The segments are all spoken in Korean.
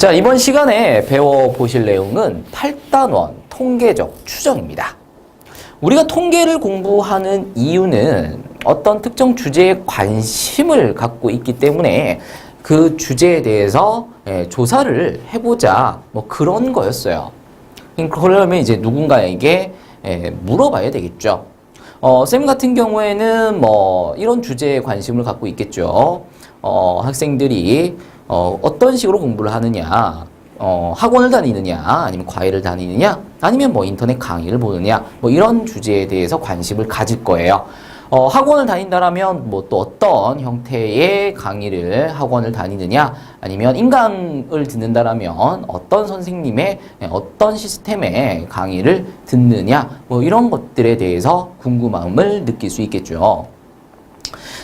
자, 이번 시간에 배워보실 내용은 8단원 통계적 추정입니다. 우리가 통계를 공부하는 이유는 어떤 특정 주제에 관심을 갖고 있기 때문에 그 주제에 대해서 조사를 해보자, 뭐 그런 거였어요. 그러려면 이제 누군가에게 물어봐야 되겠죠. 쌤 같은 경우에는 뭐 이런 주제에 관심을 갖고 있겠죠. 학생들이 어떤 식으로 공부를 하느냐, 학원을 다니느냐, 아니면 과외를 다니느냐, 아니면 뭐 인터넷 강의를 보느냐, 뭐 이런 주제에 대해서 관심을 가질 거예요. 학원을 다닌다라면 뭐 또 어떤 형태의 강의를 학원을 다니느냐, 아니면 인강을 듣는다라면 어떤 선생님의 어떤 시스템의 강의를 듣느냐, 뭐 이런 것들에 대해서 궁금함을 느낄 수 있겠죠.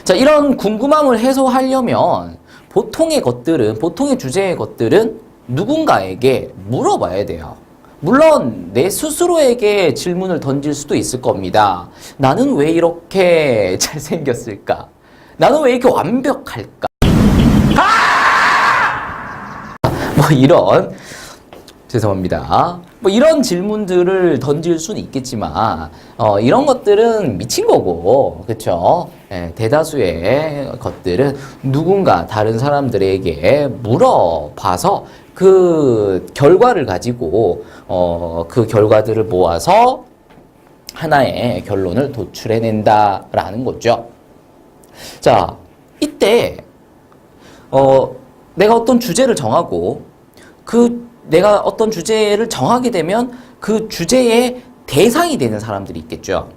자, 이런 궁금함을 해소하려면 보통의 주제의 것들은 누군가에게 물어봐야 돼요. 물론 내 스스로에게 질문을 던질 수도 있을 겁니다. 나는 왜 이렇게 잘생겼을까? 나는 왜 이렇게 완벽할까? 뭐 이런, 죄송합니다. 뭐 이런 질문들을 던질 수는 있겠지만 이런 것들은 미친 거고, 그렇죠? 대다수의 것들은 누군가 다른 사람들에게 물어봐서 그 결과를 가지고 그 결과들을 모아서 하나의 결론을 도출해낸다라는 거죠. 자, 이때 내가 어떤 주제를 정하고 내가 어떤 주제를 정하게 되면 그 주제의 대상이 되는 사람들이 있겠죠.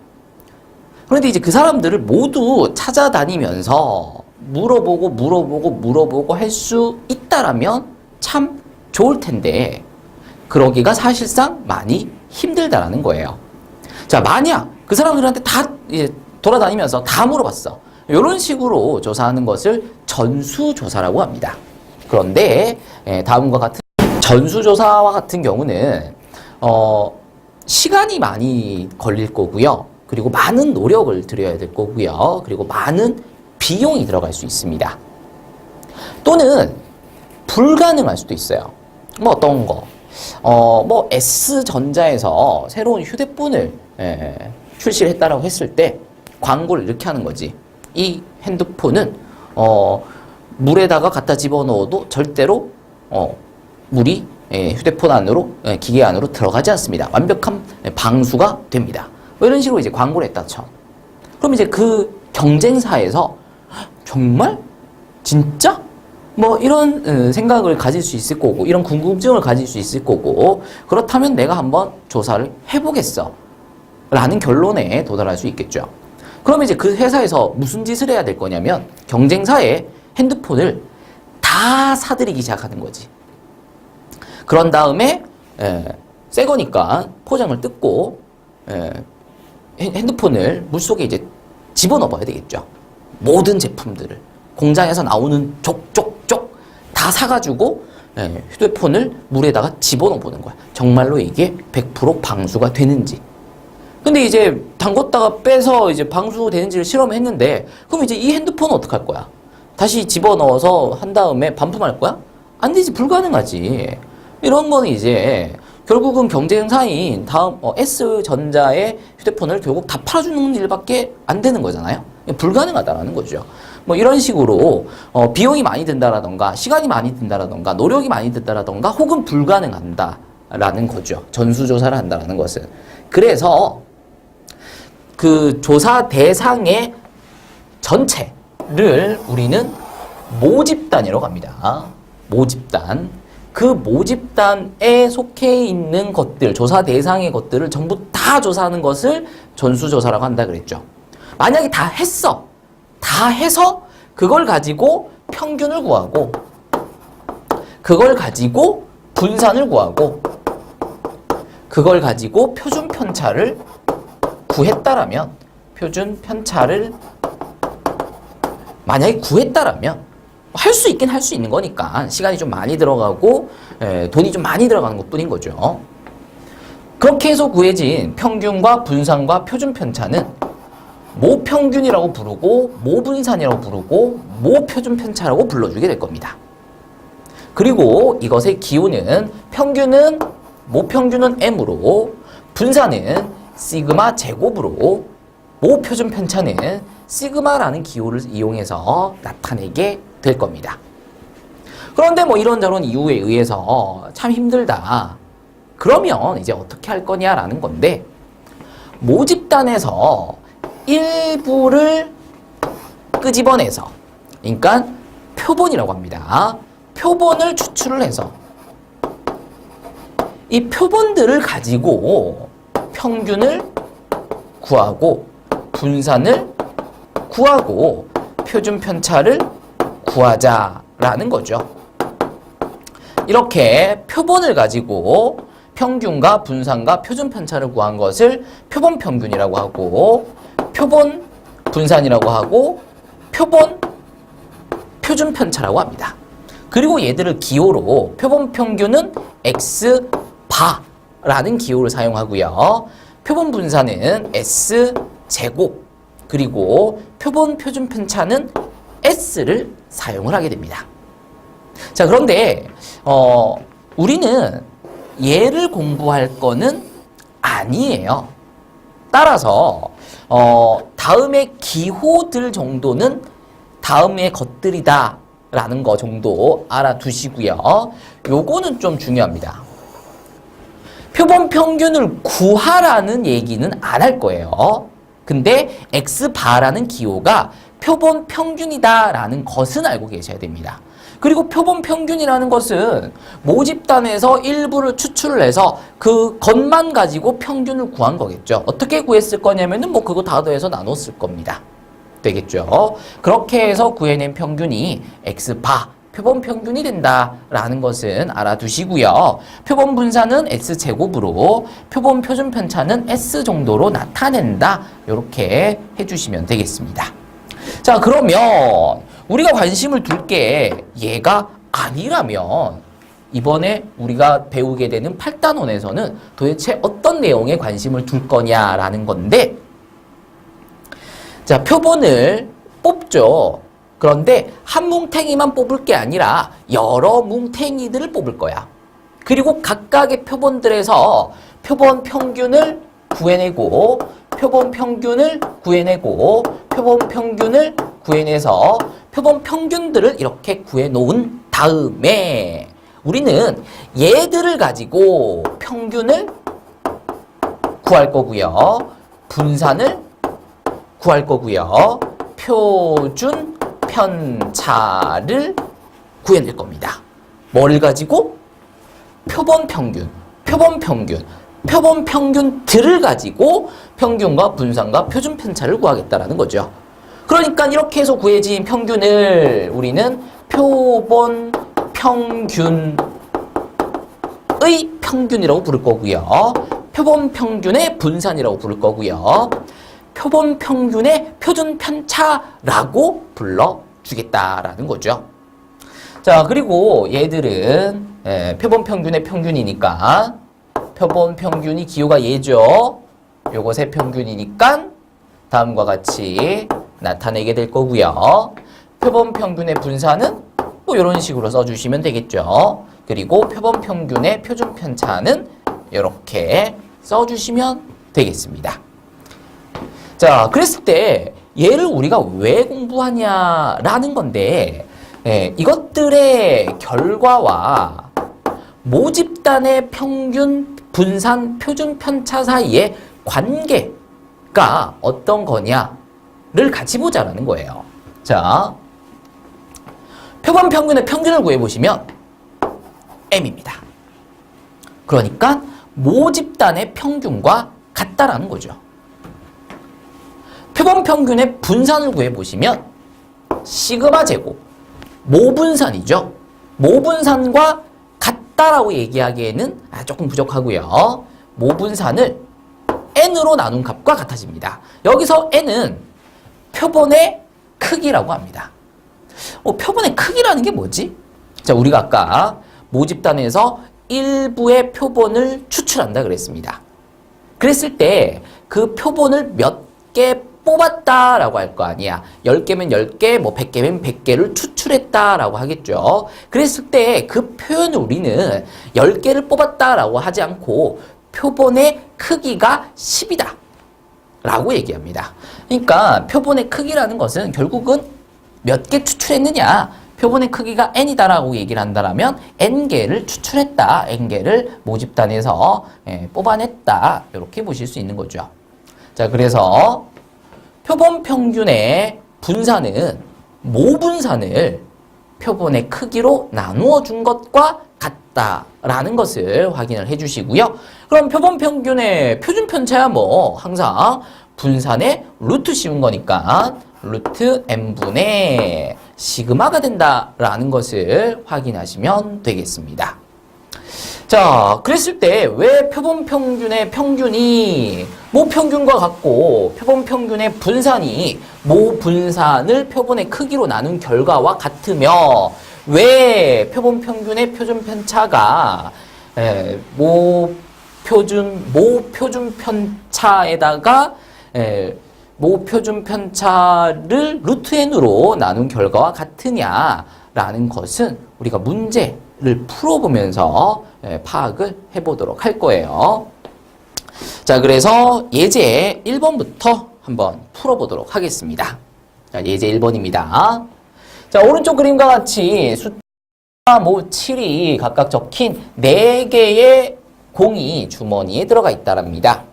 그런데 이제 그 사람들을 모두 찾아다니면서 물어보고 할 수 있다라면 참 좋을 텐데 그러기가 사실상 많이 힘들다라는 거예요. 자, 만약 그 사람들한테 다 돌아다니면서 다 물어봤어. 이런 식으로 조사하는 것을 전수조사라고 합니다. 그런데 다음과 같은 전수조사와 같은 경우는 시간이 많이 걸릴 거고요. 그리고 많은 노력을 들여야 될 거고요. 그리고 많은 비용이 들어갈 수 있습니다. 또는 불가능할 수도 있어요. 뭐 어떤 거? 뭐 S전자에서 새로운 휴대폰을 출시를 했다라고 했을 때 광고를 이렇게 하는 거지. 이 핸드폰은 물에다가 갖다 집어넣어도 절대로 물이 휴대폰 안으로, 기계 안으로 들어가지 않습니다. 완벽한 방수가 됩니다. 뭐 이런 식으로 이제 광고를 했다 쳐. 그럼 이제 그 경쟁사에서 정말? 진짜? 뭐 이런 생각을 가질 수 있을 거고, 이런 궁금증을 가질 수 있을 거고, 그렇다면 내가 한번 조사를 해보겠어 라는 결론에 도달할 수 있겠죠. 그러면 이제 그 회사에서 무슨 짓을 해야 될 거냐면 경쟁사의 핸드폰을 다 사들이기 시작하는 거지. 그런 다음에 새 거니까 포장을 뜯고 핸드폰을 물속에 이제 집어넣어 봐야 되겠죠. 모든 제품들을 공장에서 나오는 족족족 다 사가지고 휴대폰을 물에다가 집어넣어 보는 거야. 정말로 이게 100% 방수가 되는지. 근데 이제 담궜다가 빼서 이제 방수되는지를 실험했는데, 그럼 이제 이 핸드폰은 어떡할 거야? 다시 집어넣어서 한 다음에 반품할 거야? 안 되지. 불가능하지. 이런 거는 이제 결국은 경쟁사인 S전자의 휴대폰을 결국 다 팔아주는 일밖에 안 되는 거잖아요. 불가능하다라는 거죠. 뭐 이런 식으로 비용이 많이 든다라던가 시간이 많이 든다라던가 노력이 많이 든다라던가 혹은 불가능한다라는 거죠. 전수조사를 한다라는 것은. 그래서 그 조사 대상의 전체를 우리는 모집단이라고 합니다. 모집단. 그 모집단에 속해 있는 것들, 조사 대상의 것들을 전부 다 조사하는 것을 전수조사라고 한다 그랬죠. 만약에 다 했어. 다 해서 그걸 가지고 평균을 구하고, 그걸 가지고 분산을 구하고, 그걸 가지고 표준 편차를 구했다라면, 표준 편차를 만약에 구했다라면 할 수 있긴 할 수 있는 거니까 시간이 좀 많이 들어가고 돈이 좀 많이 들어가는 것뿐인 거죠. 그렇게 해서 구해진 평균과 분산과 표준 편차는 모평균이라고 부르고 모분산이라고 부르고 모표준 편차라고 불러주게 될 겁니다. 그리고 이것의 기호는 평균은 모평균은 m으로 분산은 시그마 제곱으로 모표준 편차는 시그마라는 기호를 이용해서 나타내게 될 겁니다. 그런데 뭐 이런저런 이유에 의해서 참 힘들다. 그러면 이제 어떻게 할 거냐라는 건데 모집단에서 일부를 끄집어내서 그러니까 표본이라고 합니다. 표본을 추출을 해서 이 표본들을 가지고 평균을 구하고 분산을 구하고 표준 편차를 구하자라는 거죠. 이렇게 표본을 가지고 평균과 분산과 표준 편차를 구한 것을 표본 평균이라고 하고 표본 분산이라고 하고 표본 표준 편차라고 합니다. 그리고 얘들을 기호로 표본 평균은 x 바라는 기호를 사용하고요. 표본 분산은 s 제곱 그리고 표본 표준 편차는 s를 사용을 하게 됩니다. 자, 그런데 우리는 얘를 공부할 거는 아니에요. 따라서 다음의 기호들 정도는 다음의 것들이다 라는 거 정도 알아두시고요. 요거는 좀 중요합니다. 표본 평균을 구하라는 얘기는 안 할 거예요. 근데 X바라는 기호가 표본 평균이다 라는 것은 알고 계셔야 됩니다. 그리고 표본 평균이라는 것은 모집단에서 일부를 추출을 해서 그 것만 가지고 평균을 구한 거겠죠. 어떻게 구했을 거냐면은 뭐 그거 다 더해서 나눴을 겁니다. 되겠죠. 그렇게 해서 구해낸 평균이 X바, 표본 평균이 된다라는 것은 알아두시고요. 표본 분산은 S제곱으로 표본 표준 편차는 S 정도로 나타낸다. 이렇게 해주시면 되겠습니다. 자, 그러면 우리가 관심을 둘 게 얘가 아니라면 이번에 우리가 배우게 되는 8단원에서는 도대체 어떤 내용에 관심을 둘 거냐라는 건데 자, 표본을 뽑죠. 그런데 한 뭉탱이만 뽑을 게 아니라 여러 뭉탱이들을 뽑을 거야. 그리고 각각의 표본들에서 표본 평균을 구해내고 표본 평균을 구해내고 표본 평균을 구해내서 표본 평균들을 이렇게 구해놓은 다음에 우리는 얘들을 가지고 평균을 구할 거고요. 분산을 구할 거고요. 표준 편차를 구해낼 겁니다. 뭐를 가지고? 표본 평균, 표본 평균, 표본 평균들을 가지고 평균과 분산과 표준 편차를 구하겠다라는 거죠. 그러니까 이렇게 해서 구해진 평균을 우리는 표본 평균의 평균이라고 부를 거고요. 표본 평균의 분산이라고 부를 거고요. 표본 평균의 표준 편차라고 불러주겠다라는 거죠. 자, 그리고 얘들은 표본 평균의 평균이니까 표본 평균이 기호가 얘죠. 요것의 평균이니까 다음과 같이 나타내게 될 거고요. 표본 평균의 분산은 뭐 이런 식으로 써주시면 되겠죠. 그리고 표본 평균의 표준 편차는 이렇게 써주시면 되겠습니다. 자, 그랬을 때 얘를 우리가 왜 공부하냐라는 건데 이것들의 결과와 모집단의 평균, 분산, 표준 편차 사이의 관계가 어떤 거냐를 같이 보자라는 거예요. 자, 표본 평균의 평균을 구해보시면 M입니다. 그러니까 모집단의 평균과 같다라는 거죠. 표본 평균의 분산을 구해보시면 시그마 제곱, 모분산이죠. 모분산과 같다라고 얘기하기에는 조금 부족하고요. 모분산을 n으로 나눈 값과 같아집니다. 여기서 n은 표본의 크기라고 합니다. 표본의 크기라는 게 뭐지? 자, 우리가 아까 모집단에서 일부의 표본을 추출한다 그랬습니다. 그랬을 때 그 표본을 몇 개 뽑았다라고 할 거 아니야. 10개면 10개, 뭐 100개면 100개를 추출했다라고 하겠죠. 그랬을 때 그 표현을 우리는 10개를 뽑았다라고 하지 않고 표본의 크기가 10이다 라고 얘기합니다. 그러니까 표본의 크기라는 것은 결국은 몇 개 추출했느냐, 표본의 크기가 n이다라고 얘기를 한다면 n개를 추출했다, n개를 모집단에서 뽑아냈다, 이렇게 보실 수 있는 거죠. 자, 그래서 표본 평균의 분산은 모분산을 표본의 크기로 나누어 준 것과 같다라는 것을 확인을 해주시고요. 그럼 표본 평균의 표준 편차야 뭐 항상 분산의 루트 씌운 거니까 루트 n분의 시그마가 된다라는 것을 확인하시면 되겠습니다. 자, 그랬을 때 왜 표본 평균의 평균이 모 평균과 같고 표본 평균의 분산이 모 분산을 표본의 크기로 나눈 결과와 같으며 왜 표본 평균의 표준 편차가 모 표준 편차에다가 모 표준 편차를 루트 n으로 나눈 결과와 같으냐라는 것은 우리가 문제를 풀어보면서 파악을 해보도록 할 거예요. 자, 그래서 예제 1번부터 한번 풀어보도록 하겠습니다. 자, 예제 1번입니다. 자, 오른쪽 그림과 같이 숫자 모 7이 각각 적힌 4개의 공이 주머니에 들어가 있다랍니다.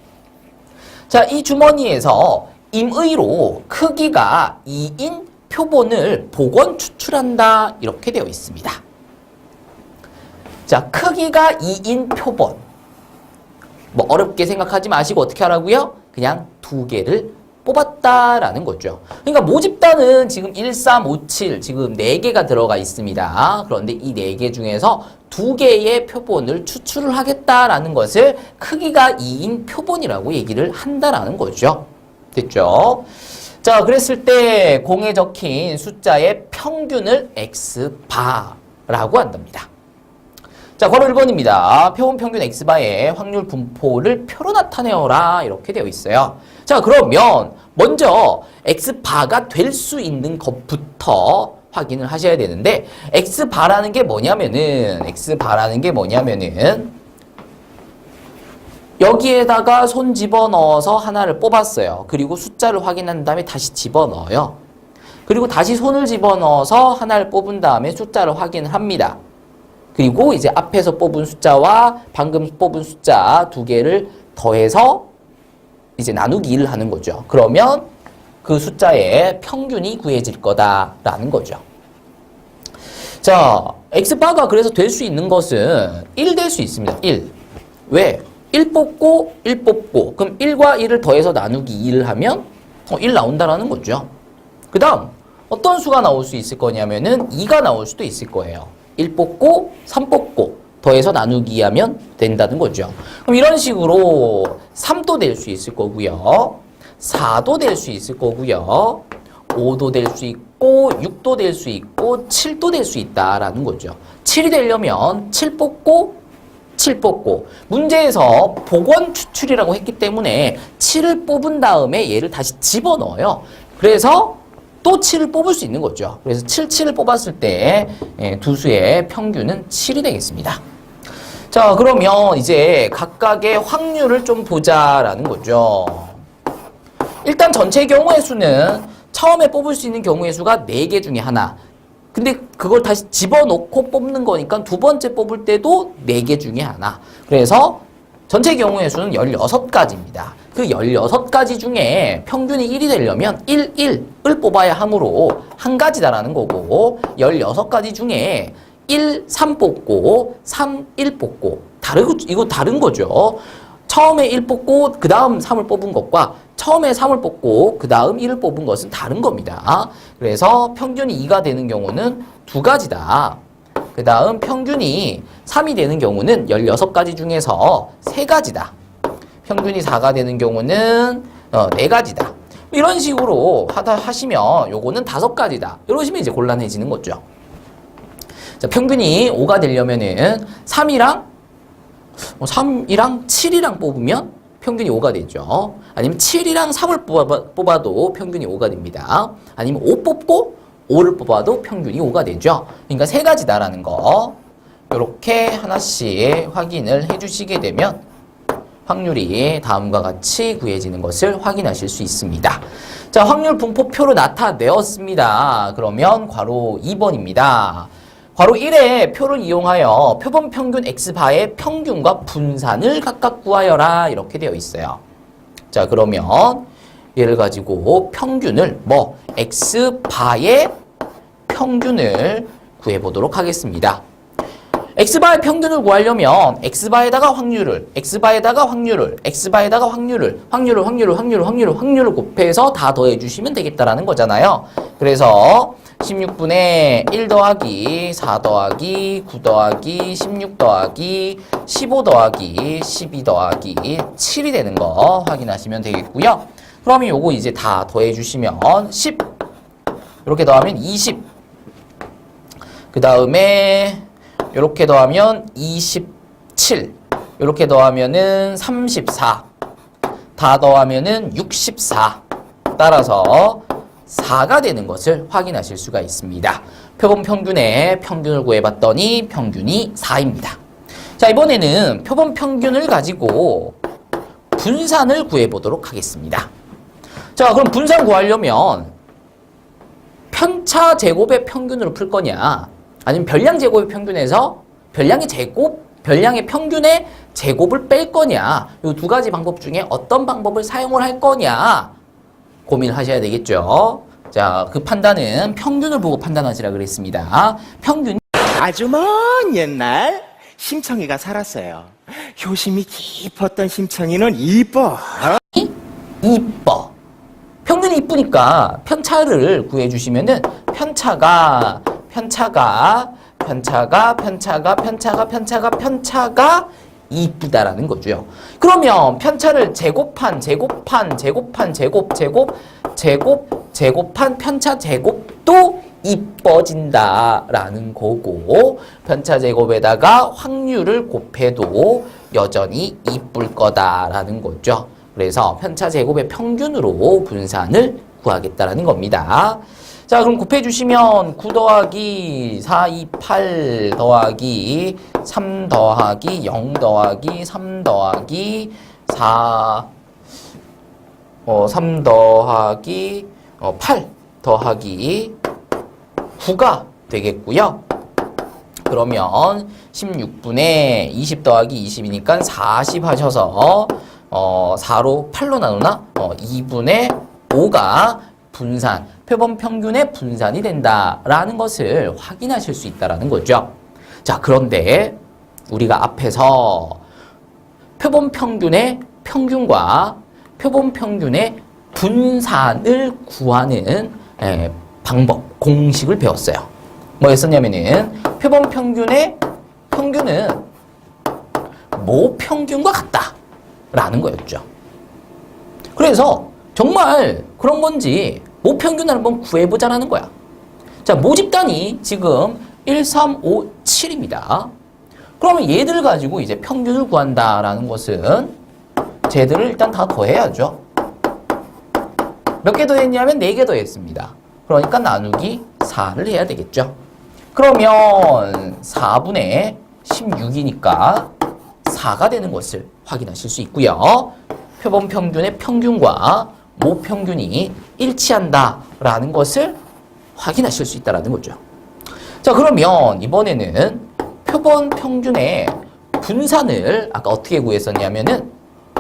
자, 이 주머니에서 임의로 크기가 2인 표본을 복원 추출한다 이렇게 되어 있습니다. 자, 크기가 2인 표본. 뭐 어렵게 생각하지 마시고 어떻게 하라고요? 그냥 2개를 뽑았다라는 거죠. 그러니까 모집단은 지금 1, 3, 5, 7 지금 4개가 들어가 있습니다. 그런데 이 4개 중에서 2개의 표본을 추출을 하겠다라는 것을 크기가 2인 표본이라고 얘기를 한다라는 거죠. 됐죠? 자, 그랬을 때 공에 적힌 숫자의 평균을 x바라고 한답니다. 자, 괄호 1번입니다. 표본 평균 x바의 확률 분포를 표로 나타내어라 이렇게 되어 있어요. 자, 그러면 먼저 x바가 될 수 있는 것부터 확인을 하셔야 되는데 x바라는 게 뭐냐면은 여기에다가 손 집어넣어서 하나를 뽑았어요. 그리고 숫자를 확인한 다음에 다시 집어넣어요. 그리고 다시 손을 집어넣어서 하나를 뽑은 다음에 숫자를 확인을 합니다. 그리고 이제 앞에서 뽑은 숫자와 방금 뽑은 숫자 2개를 더해서 이제 나누기 1을 하는 거죠. 그러면 그 숫자의 평균이 구해질 거다라는 거죠. 자, x바가 그래서 될 수 있는 것은 1 될 수 있습니다. 1. 왜? 1 뽑고 1 뽑고 그럼 1과 1을 더해서 나누기 2를 하면 1 나온다라는 거죠. 그 다음 어떤 수가 나올 수 있을 거냐면은 2가 나올 수도 있을 거예요. 1 뽑고 3 뽑고 더해서 나누기 하면 된다는 거죠. 그럼 이런 식으로 3도 될 수 있을 거고요. 4도 될 수 있을 거고요. 5도 될 수 있고 6도 될 수 있고 7도 될 수 있다라는 거죠. 7이 되려면 7 뽑고 7 뽑고 문제에서 복원 추출이라고 했기 때문에 7을 뽑은 다음에 얘를 다시 집어넣어요. 그래서 또 7을 뽑을 수 있는 거죠. 그래서 7을 뽑았을 때 두 수의 평균은 7이 되겠습니다. 자, 그러면 이제 각각의 확률을 좀 보자라는 거죠. 일단 전체 경우의 수는 처음에 뽑을 수 있는 경우의 수가 4개 중에 하나. 근데 그걸 다시 집어넣고 뽑는 거니까 두 번째 뽑을 때도 4개 중에 하나. 그래서 전체 경우의 수는 16가지입니다. 그 16가지 중에 평균이 1이 되려면 1, 1을 뽑아야 하므로 한 가지다라는 거고 16가지 중에 1, 3 뽑고 3, 1 뽑고 이거 다른 거죠. 처음에 1 뽑고 그 다음 3을 뽑은 것과 처음에 3을 뽑고 그 다음 1을 뽑은 것은 다른 겁니다. 그래서 평균이 2가 되는 경우는 2가지다. 그 다음 평균이 3이 되는 경우는 16가지 중에서 3가지다. 평균이 4가 되는 경우는 4가지다. 이런 식으로 하시면 요거는 5가지다. 이러시면 이제 곤란해지는 거죠. 자, 평균이 5가 되려면은 3이랑 7이랑 뽑으면 평균이 5가 되죠. 아니면 7이랑 3을 뽑아도 평균이 5가 됩니다. 아니면 5 뽑고 5를 뽑아도 평균이 5가 되죠. 그러니까 세 가지다라는 거 이렇게 하나씩 확인을 해주시게 되면 확률이 다음과 같이 구해지는 것을 확인하실 수 있습니다. 자, 확률 분포표로 나타내었습니다. 그러면 괄호 2번입니다. 괄호 1의 표를 이용하여 표본 평균 x바의 평균과 분산을 각각 구하여라 이렇게 되어 있어요. 자, 그러면 얘를 가지고 평균을 x바의 평균을 구해보도록 하겠습니다. x바의 평균을 구하려면 x바에다가 확률을 곱해서 다 더해주시면 되겠다라는 거잖아요. 그래서 16분의 1 더하기 4 더하기 9 더하기 16 더하기 15 더하기 12 더하기 7이 되는 거 확인하시면 되겠고요. 그러면 요거 이제 다 더해주시면 10 이렇게 더하면 20 그 다음에 이렇게 더하면 27 이렇게 더하면은 34 다 더하면은 64 따라서 4가 되는 것을 확인하실 수가 있습니다. 표본 평균의 평균을 구해봤더니 평균이 4입니다. 자, 이번에는 표본 평균을 가지고 분산을 구해보도록 하겠습니다. 자, 그럼 분산 구하려면 편차 제곱의 평균으로 풀 거냐 아니면 별량 제곱의 평균에서 별량의 평균의 제곱을 뺄 거냐 이 두 가지 방법 중에 어떤 방법을 사용을 할 거냐 고민을 하셔야 되겠죠. 자, 그 판단은 평균을 보고 판단하시라 그랬습니다. 평균이 아주 먼 옛날 심청이가 살았어요. 효심이 깊었던 심청이는 이뻐. 평균이 이쁘니까 편차를 구해주시면은 편차가 이쁘다라는 거죠. 그러면 편차를 제곱한 편차 제곱도 이뻐진다라는 거고 편차 제곱에다가 확률을 곱해도 여전히 이쁠 거다라는 거죠. 그래서 편차 제곱의 평균으로 분산을 구하겠다라는 겁니다. 자, 그럼 곱해주시면 9 더하기 4, 2, 8 더하기 3 더하기 0 더하기 3 더하기 3 더하기 8 더하기 9가 되겠고요. 그러면 16분의 20 더하기 20이니까 40 하셔서 4로 8로 나누나? 2분의 5가 분산, 표본 평균의 분산이 된다라는 것을 확인하실 수 있다라는 거죠. 자, 그런데 우리가 앞에서 표본 평균의 평균과 표본 평균의 분산을 구하는 방법, 공식을 배웠어요. 뭐였었냐면은 표본 평균의 평균은 모평균과 같다라는 거였죠. 그래서 정말 그런 건지 모평균을 한번 구해보자라는 거야. 자, 모집단이 지금 1, 3, 5, 7입니다. 그러면 얘들 가지고 이제 평균을 구한다라는 것은 쟤들을 일단 다 더해야죠. 몇 개 더했냐면 4개 더했습니다. 그러니까 나누기 4를 해야 되겠죠. 그러면 4분의 16이니까 4가 되는 것을 확인하실 수 있고요. 표본 평균의 평균과 모평균이 일치한다라는 것을 확인하실 수 있다는 거죠. 자, 그러면 이번에는 표본 평균의 분산을 아까 어떻게 구했었냐면은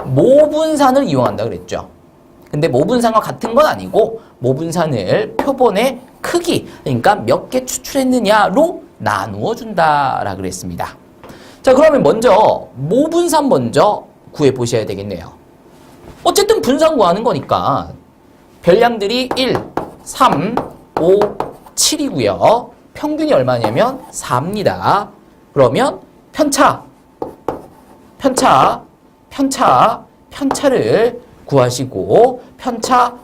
모분산을 이용한다 그랬죠. 근데 모분산과 같은 건 아니고 모분산을 표본의 크기, 그러니까 몇 개 추출했느냐로 나누어 준다라 그랬습니다. 자, 그러면 먼저 모분산 먼저 구해 보셔야 되겠네요. 어쨌든 분산 구하는 거니까 별량들이 1, 3, 5, 7이고요. 평균이 얼마냐면 4입니다. 그러면 편차를 구하시고 편차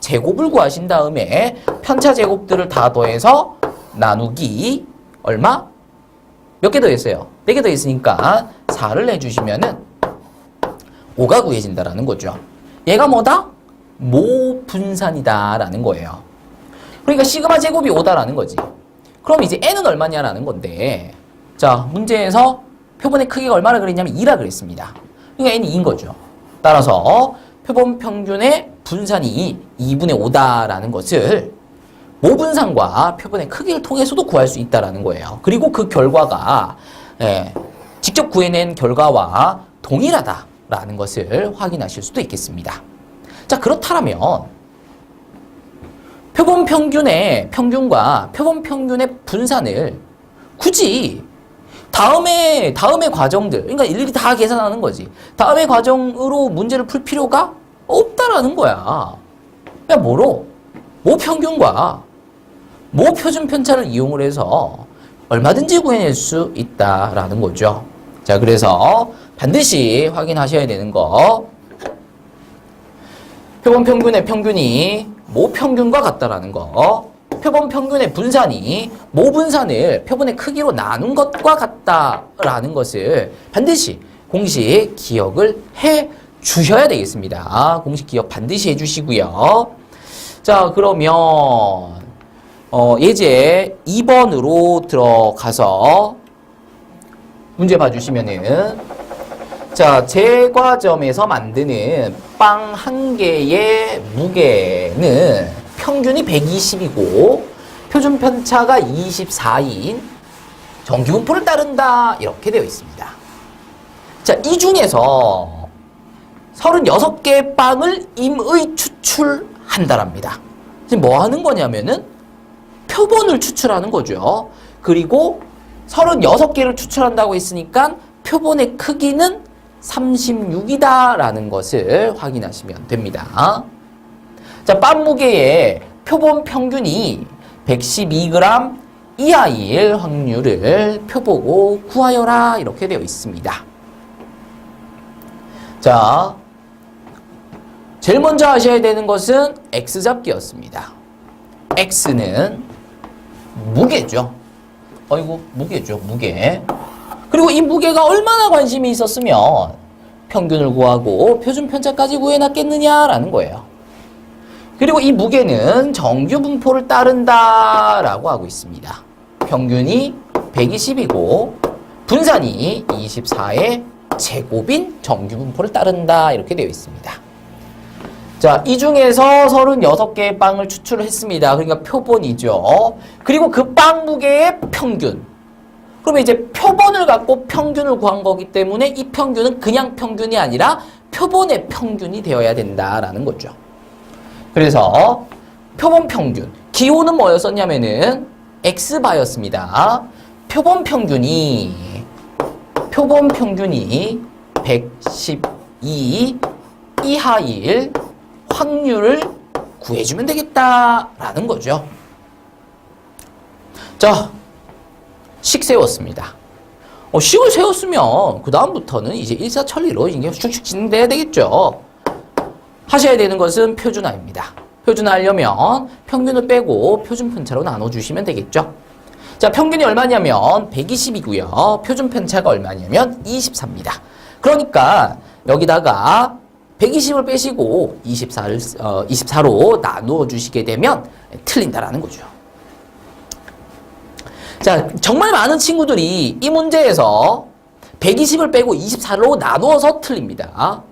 제곱을 구하신 다음에 편차 제곱들을 다 더해서 나누기 얼마? 몇 개 더했어요? 4개 더했으니까 4를 내주시면은 5가 구해진다라는 거죠. 얘가 뭐다? 모분산이다라는 거예요. 그러니까 시그마 제곱이 5다라는 거지. 그럼 이제 n은 얼마냐라는 건데, 자, 문제에서 표본의 크기가 얼마나 그랬냐면 2라 그랬습니다. 그러니까 n이 2인 거죠. 따라서 표본 평균의 분산이 2분의 5다라는 것을 모분산과 표본의 크기를 통해서도 구할 수 있다라는 거예요. 그리고 그 결과가 직접 구해낸 결과와 동일하다라는 것을 확인하실 수도 있겠습니다. 자, 그렇다면 표본 평균의 평균과 표본 평균의 분산을 굳이 다음의 과정들, 그러니까 일일이 다 계산하는 거지. 다음의 과정으로 문제를 풀 필요가 없다라는 거야. 그냥 뭐로? 모평균과 모표준 편차를 이용을 해서 얼마든지 구해낼 수 있다라는 거죠. 자, 그래서 반드시 확인하셔야 되는 거. 표본 평균의 평균이 모평균과 같다라는 거. 표본 평균의 분산이 모분산을 표본의 크기로 나눈 것과 같다라는 것을 반드시 공식 기억을 해 주셔야 되겠습니다. 공식 기억 반드시 해 주시고요. 자, 그러면 예제 2번으로 들어가서 문제 봐주시면은, 자, 제과점에서 만드는 빵 한 개의 무게는 평균이 120이고 표준 편차가 24인 정규분포를 따른다, 이렇게 되어 있습니다. 자, 이 중에서 36개의 빵을 임의 추출한다랍니다. 지금 뭐 하는 거냐면은 표본을 추출하는 거죠. 그리고 36개를 추출한다고 했으니까 표본의 크기는 36이다라는 것을 확인하시면 됩니다. 자, 빵 무게의 표본 평균이 112g 이하일 확률을 표보고 구하여라, 이렇게 되어 있습니다. 자, 제일 먼저 하셔야 되는 것은 X잡기였습니다. X는 무게죠. 무게죠, 무게. 그리고 이 무게가 얼마나 관심이 있었으면 평균을 구하고 표준 편차까지 구해놨겠느냐라는 거예요. 그리고 이 무게는 정규 분포를 따른다라고 하고 있습니다. 평균이 120이고 분산이 24의 제곱인 정규 분포를 따른다, 이렇게 되어 있습니다. 자, 이 중에서 36개의 빵을 추출을 했습니다. 그러니까 표본이죠. 그리고 그 빵 무게의 평균. 그러면 이제 표본을 갖고 평균을 구한 거기 때문에 이 평균은 그냥 평균이 아니라 표본의 평균이 되어야 된다라는 거죠. 그래서 표본 평균, 기호는 뭐였었냐면은 X바였습니다. 표본 평균이 112 이하일 확률을 구해주면 되겠다라는 거죠. 자, 식 세웠습니다. 식을 세웠으면 그 다음부터는 이제 일사천리로 이게 슉슉 진행돼야 되겠죠. 하셔야 되는 것은 표준화입니다. 표준화하려면 평균을 빼고 표준 편차로 나눠주시면 되겠죠. 자, 평균이 얼마냐면 120이고요. 표준 편차가 얼마냐면 24입니다. 그러니까 여기다가 120을 빼시고 24로 나누어 주시게 되면 틀린다라는 거죠. 자, 정말 많은 친구들이 이 문제에서 120을 빼고 24로 나누어서 틀립니다.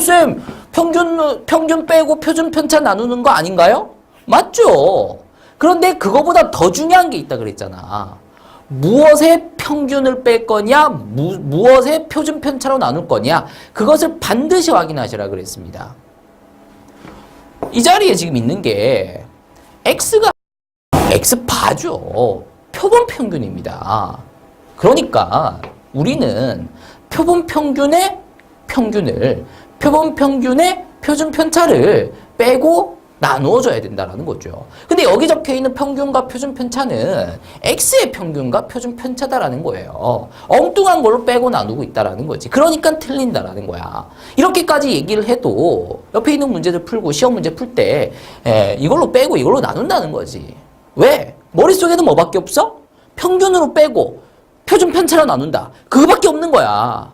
쌤, 평균 빼고 표준 편차 나누는 거 아닌가요? 맞죠? 그런데 그거보다 더 중요한 게 있다 그랬잖아. 무엇의 평균을 뺄 거냐, 무엇의 표준 편차로 나눌 거냐, 그것을 반드시 확인하시라 그랬습니다. 이 자리에 지금 있는 게 X바죠. 표본 평균입니다. 그러니까 우리는 표본 평균의 평균을, 표본 평균의 표준 편차를 빼고 나누어줘야 된다는 거죠. 근데 여기 적혀있는 평균과 표준 편차는 X의 평균과 표준 편차다라는 거예요. 엉뚱한 걸로 빼고 나누고 있다라는 거지. 그러니까 틀린다라는 거야. 이렇게까지 얘기를 해도 옆에 있는 문제들 풀고 시험 문제 풀 때 이걸로 빼고 이걸로 나눈다는 거지. 왜? 머릿속에는 뭐밖에 없어? 평균으로 빼고 표준 편차로 나눈다. 그거밖에 없는 거야.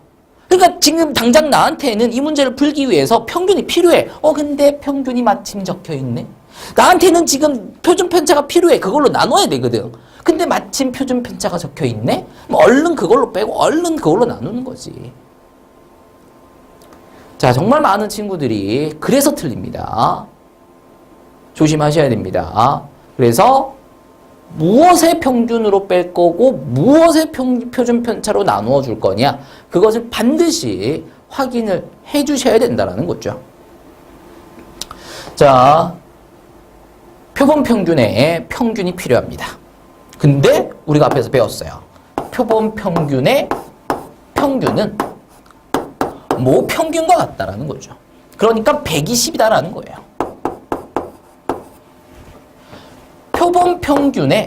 그러니까 지금 당장 나한테는 이 문제를 풀기 위해서 평균이 필요해. 근데 평균이 마침 적혀 있네. 나한테는 지금 표준 편차가 필요해. 그걸로 나눠야 되거든. 근데 마침 표준 편차가 적혀 있네? 얼른 그걸로 빼고 얼른 그걸로 나누는 거지. 자, 정말 많은 친구들이 그래서 틀립니다. 조심하셔야 됩니다. 그래서 무엇의 평균으로 뺄 거고 무엇의 표준 편차로 나누어 줄 거냐, 그것을 반드시 확인을 해 주셔야 된다는 거죠. 자, 표본 평균에 평균이 필요합니다. 근데 우리가 앞에서 배웠어요. 표본 평균의 평균은 모 평균과 같다라는 거죠. 그러니까 120이다라는 거예요. 표본 평균의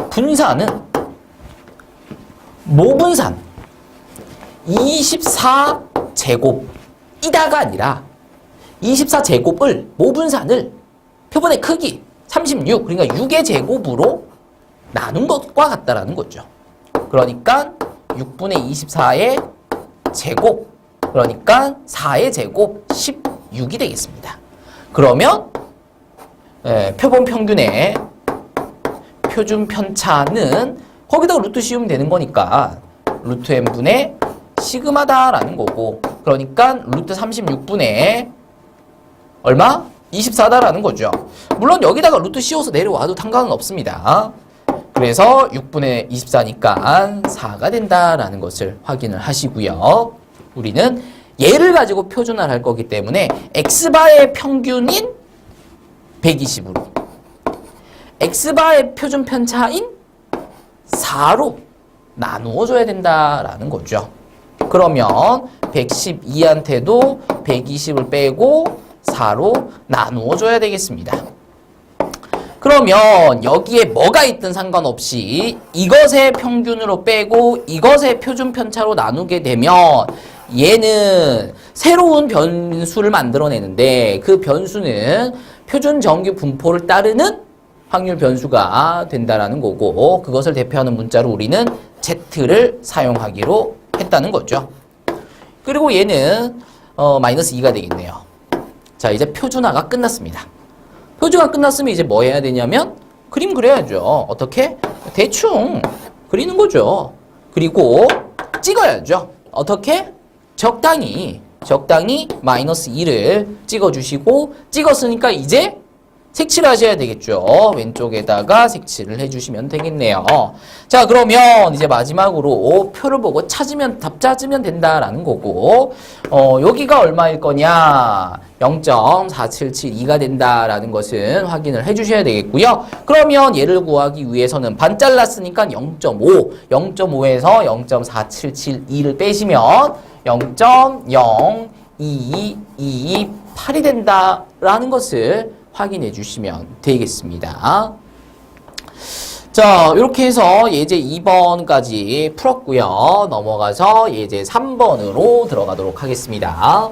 분산은 모분산 24제곱이다가 아니라 24제곱을 모분산을 표본의 크기 36, 그러니까 6의 제곱으로 나눈 것과 같다라는 거죠. 그러니까 6분의 24의 제곱, 그러니까 4의 제곱 16이 되겠습니다. 그러면 표본 평균의 표준 편차는 거기다가 루트 씌우면 되는 거니까 루트 n분의 시그마다라는 거고, 그러니까 루트 36분의 얼마? 24다라는 거죠. 물론 여기다가 루트 씌워서 내려와도 상관은 없습니다. 그래서 6분의 24니까 4가 된다라는 것을 확인을 하시고요. 우리는 얘를 가지고 표준화를 할 거기 때문에 x바의 평균인 120으로 x바의 표준 편차인 4로 나누어 줘야 된다라는 거죠. 그러면 112한테도 120을 빼고 4로 나누어 줘야 되겠습니다. 그러면 여기에 뭐가 있든 상관없이 이것의 평균으로 빼고 이것의 표준 편차로 나누게 되면 얘는 새로운 변수를 만들어내는데 그 변수는 표준 정규 분포를 따르는 확률 변수가 된다라는 거고, 그것을 대표하는 문자로 우리는 Z를 사용하기로 했다는 거죠. 그리고 얘는 마이너스 2가 되겠네요. 자, 이제 표준화가 끝났습니다. 표준화 끝났으면 이제 뭐 해야 되냐면 그림 그려야죠. 어떻게? 대충 그리는 거죠. 그리고 찍어야죠. 어떻게? 적당히 마이너스 2를 찍어주시고, 찍었으니까 이제 색칠을 하셔야 되겠죠. 왼쪽에다가 색칠을 해주시면 되겠네요. 자, 그러면 이제 마지막으로 표를 보고 답 찾으면 된다라는 거고, 여기가 얼마일 거냐? 0.4772가 된다라는 것은 확인을 해주셔야 되겠고요. 그러면 얘를 구하기 위해서는 반 잘랐으니까 0.5에서 0.4772를 빼시면 0.02228이 된다라는 것을 확인해 주시면 되겠습니다. 자, 이렇게 해서 예제 2번까지 풀었고요. 넘어가서 예제 3번으로 들어가도록 하겠습니다.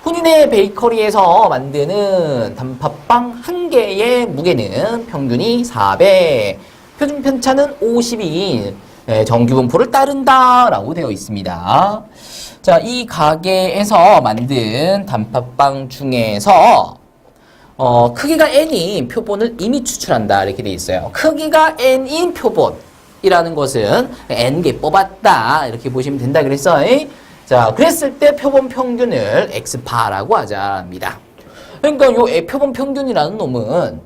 훈인의 베이커리에서 만드는 단팥빵 한 개의 무게는 평균이 400, 표준 편차는 50인 정규 분포를 따른다라고 되어 있습니다. 자, 이 가게에서 만든 단팥빵 중에서 크기가 n인 표본을 이미 추출한다 이렇게 되어 있어요. 크기가 n인 표본이라는 것은 n개 뽑았다 이렇게 보시면 된다 그랬어요. 자, 그랬을 때 표본 평균을 x파라고 하자입니다. 그러니까 요 표본 평균이라는 놈은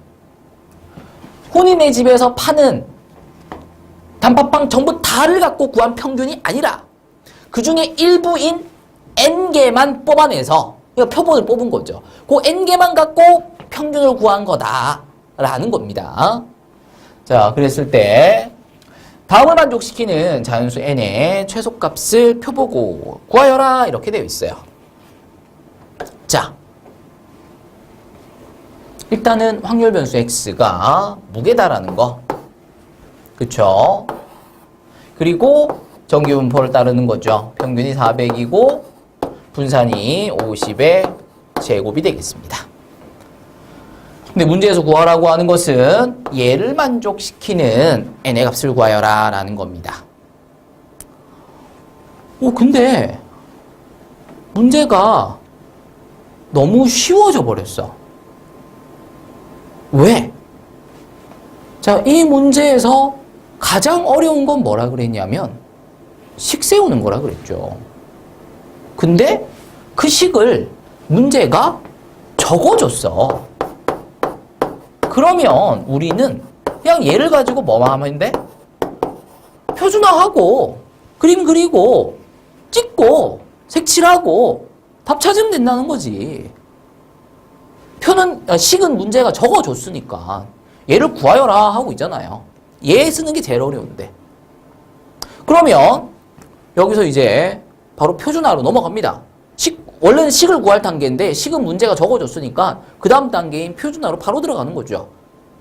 혼인의 집에서 파는 단팥빵 전부 다를 갖고 구한 평균이 아니라 그 중에 일부인 n개만 뽑아내서 표본을 뽑은 거죠. 그 n개만 갖고 평균을 구한 거다라는 겁니다. 자, 그랬을 때 다음을 만족시키는 자연수 n의 최소값을 표보고 구하여라 이렇게 되어 있어요. 자, 일단은 확률 변수 x가 무게다라는 거, 그쵸? 그리고 정규 분포를 따르는 거죠. 평균이 400이고 분산이 50의 제곱이 되겠습니다. 근데 문제에서 구하라고 하는 것은 얘를 만족시키는 n의 값을 구하여라 라는 겁니다. 근데 문제가 너무 쉬워져 버렸어. 왜? 자, 이 문제에서 가장 어려운 건 뭐라 그랬냐면 식 세우는 거라 그랬죠. 근데 그 식을 문제가 적어줬어. 그러면 우리는 그냥 얘를 가지고 뭐만 하면 돼? 표준화하고 그림 그리고 찍고 색칠하고 답 찾으면 된다는 거지. 식은 문제가 적어줬으니까 얘를 구하여라 하고 있잖아요. 얘 쓰는 게 제일 어려운데. 그러면 여기서 이제 바로 표준화로 넘어갑니다. 원래는 식을 구할 단계인데 식은 문제가 적어줬으니까 그 다음 단계인 표준화로 바로 들어가는 거죠.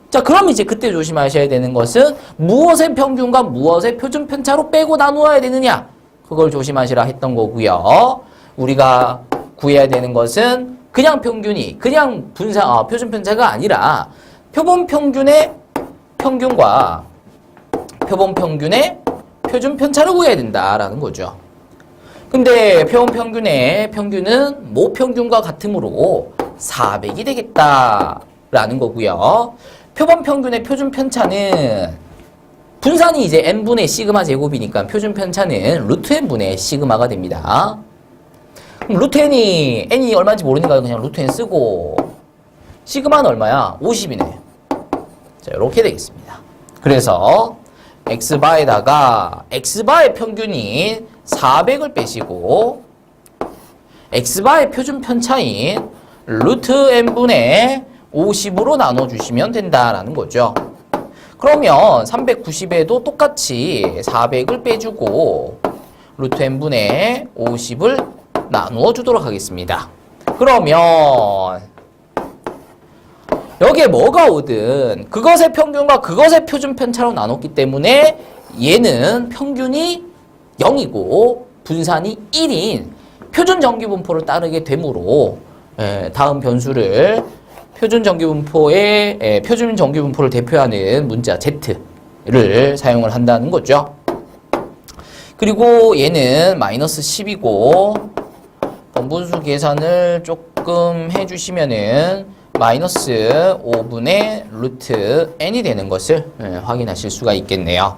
자, 그럼 이제 그때 조심하셔야 되는 것은 무엇의 평균과 무엇의 표준 편차로 빼고 나누어야 되느냐, 그걸 조심하시라 했던 거고요. 우리가 구해야 되는 것은 그냥 평균이 그냥 표준 편차가 아니라 표본 평균의 평균과 표본 평균의 표준 편차를 구해야 된다라는 거죠. 근데 표본 평균의 평균은 모평균과 같으므로 400이 되겠다라는 거고요. 표본 평균의 표준 편차는 분산이 이제 n분의 시그마 제곱이니까 표준 편차는 루트 n분의 시그마가 됩니다. 그럼 루트 n이 얼마인지 모르니까 그냥 루트 n 쓰고 시그마는 얼마야? 50이네. 자, 이렇게 되겠습니다. 그래서 x바에다가 x바의 평균인 400을 빼시고 x바의 표준 편차인 루트 n분의 50으로 나눠주시면 된다라는 거죠. 그러면 390에도 똑같이 400을 빼주고 루트 n분의 50을 나누어 주도록 하겠습니다. 그러면 여기에 뭐가 오든 그것의 평균과 그것의 표준 편차로 나눴기 때문에 얘는 평균이 0이고 분산이 1인 표준 정규분포를 따르게 되므로 다음 변수를 표준 정규분포를 대표하는 문자 Z를 사용을 한다는 거죠. 그리고 얘는 마이너스 10이고 번분수 계산을 조금 해주시면은 마이너스 5분의 루트 n이 되는 것을 확인하실 수가 있겠네요.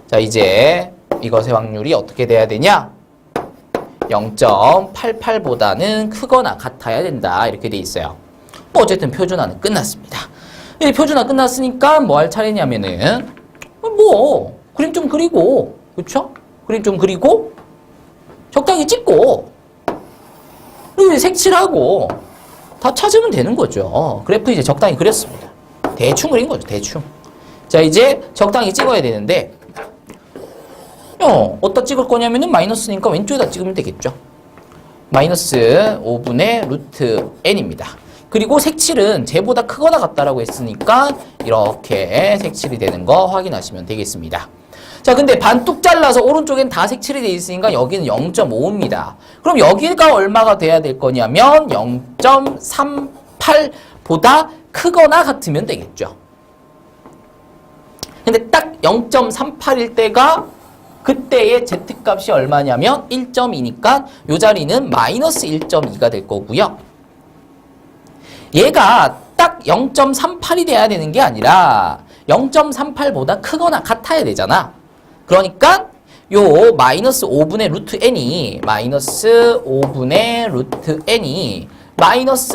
자, 이제 이것의 확률이 어떻게 돼야 되냐? 0.88보다는 크거나 같아야 된다, 이렇게 돼 있어요. 뭐 어쨌든 표준화는 끝났습니다. 이 표준화 끝났으니까 뭐 할 차례냐면은 뭐 그림 좀 그리고, 그쵸? 그림 좀 그리고 적당히 찍고 그리고 색칠하고 다 찾으면 되는 거죠. 그래프 이제 적당히 그렸습니다. 대충 그린 거죠, 대충. 자, 이제 적당히 찍어야 되는데 어디다 찍을 거냐면은 마이너스니까 왼쪽에다 찍으면 되겠죠. 마이너스 5분의 루트 n입니다. 그리고 색칠은 쟤보다 크거나 같다라고 했으니까 이렇게 색칠이 되는 거 확인하시면 되겠습니다. 자, 근데 반뚝 잘라서 오른쪽엔 다 색칠이 되어 있으니까 여기는 0.5입니다. 그럼 여기가 얼마가 돼야 될 거냐면 0.38보다 크거나 같으면 되겠죠. 근데 딱 0.38일 때가 그때의 z값이 얼마냐면 1.2니까 이 자리는 마이너스 1.2가 될 거고요. 얘가 딱 0.38이 돼야 되는 게 아니라 0.38보다 크거나 같아야 되잖아. 그러니까 요 마이너스 5분의 루트 n이 마이너스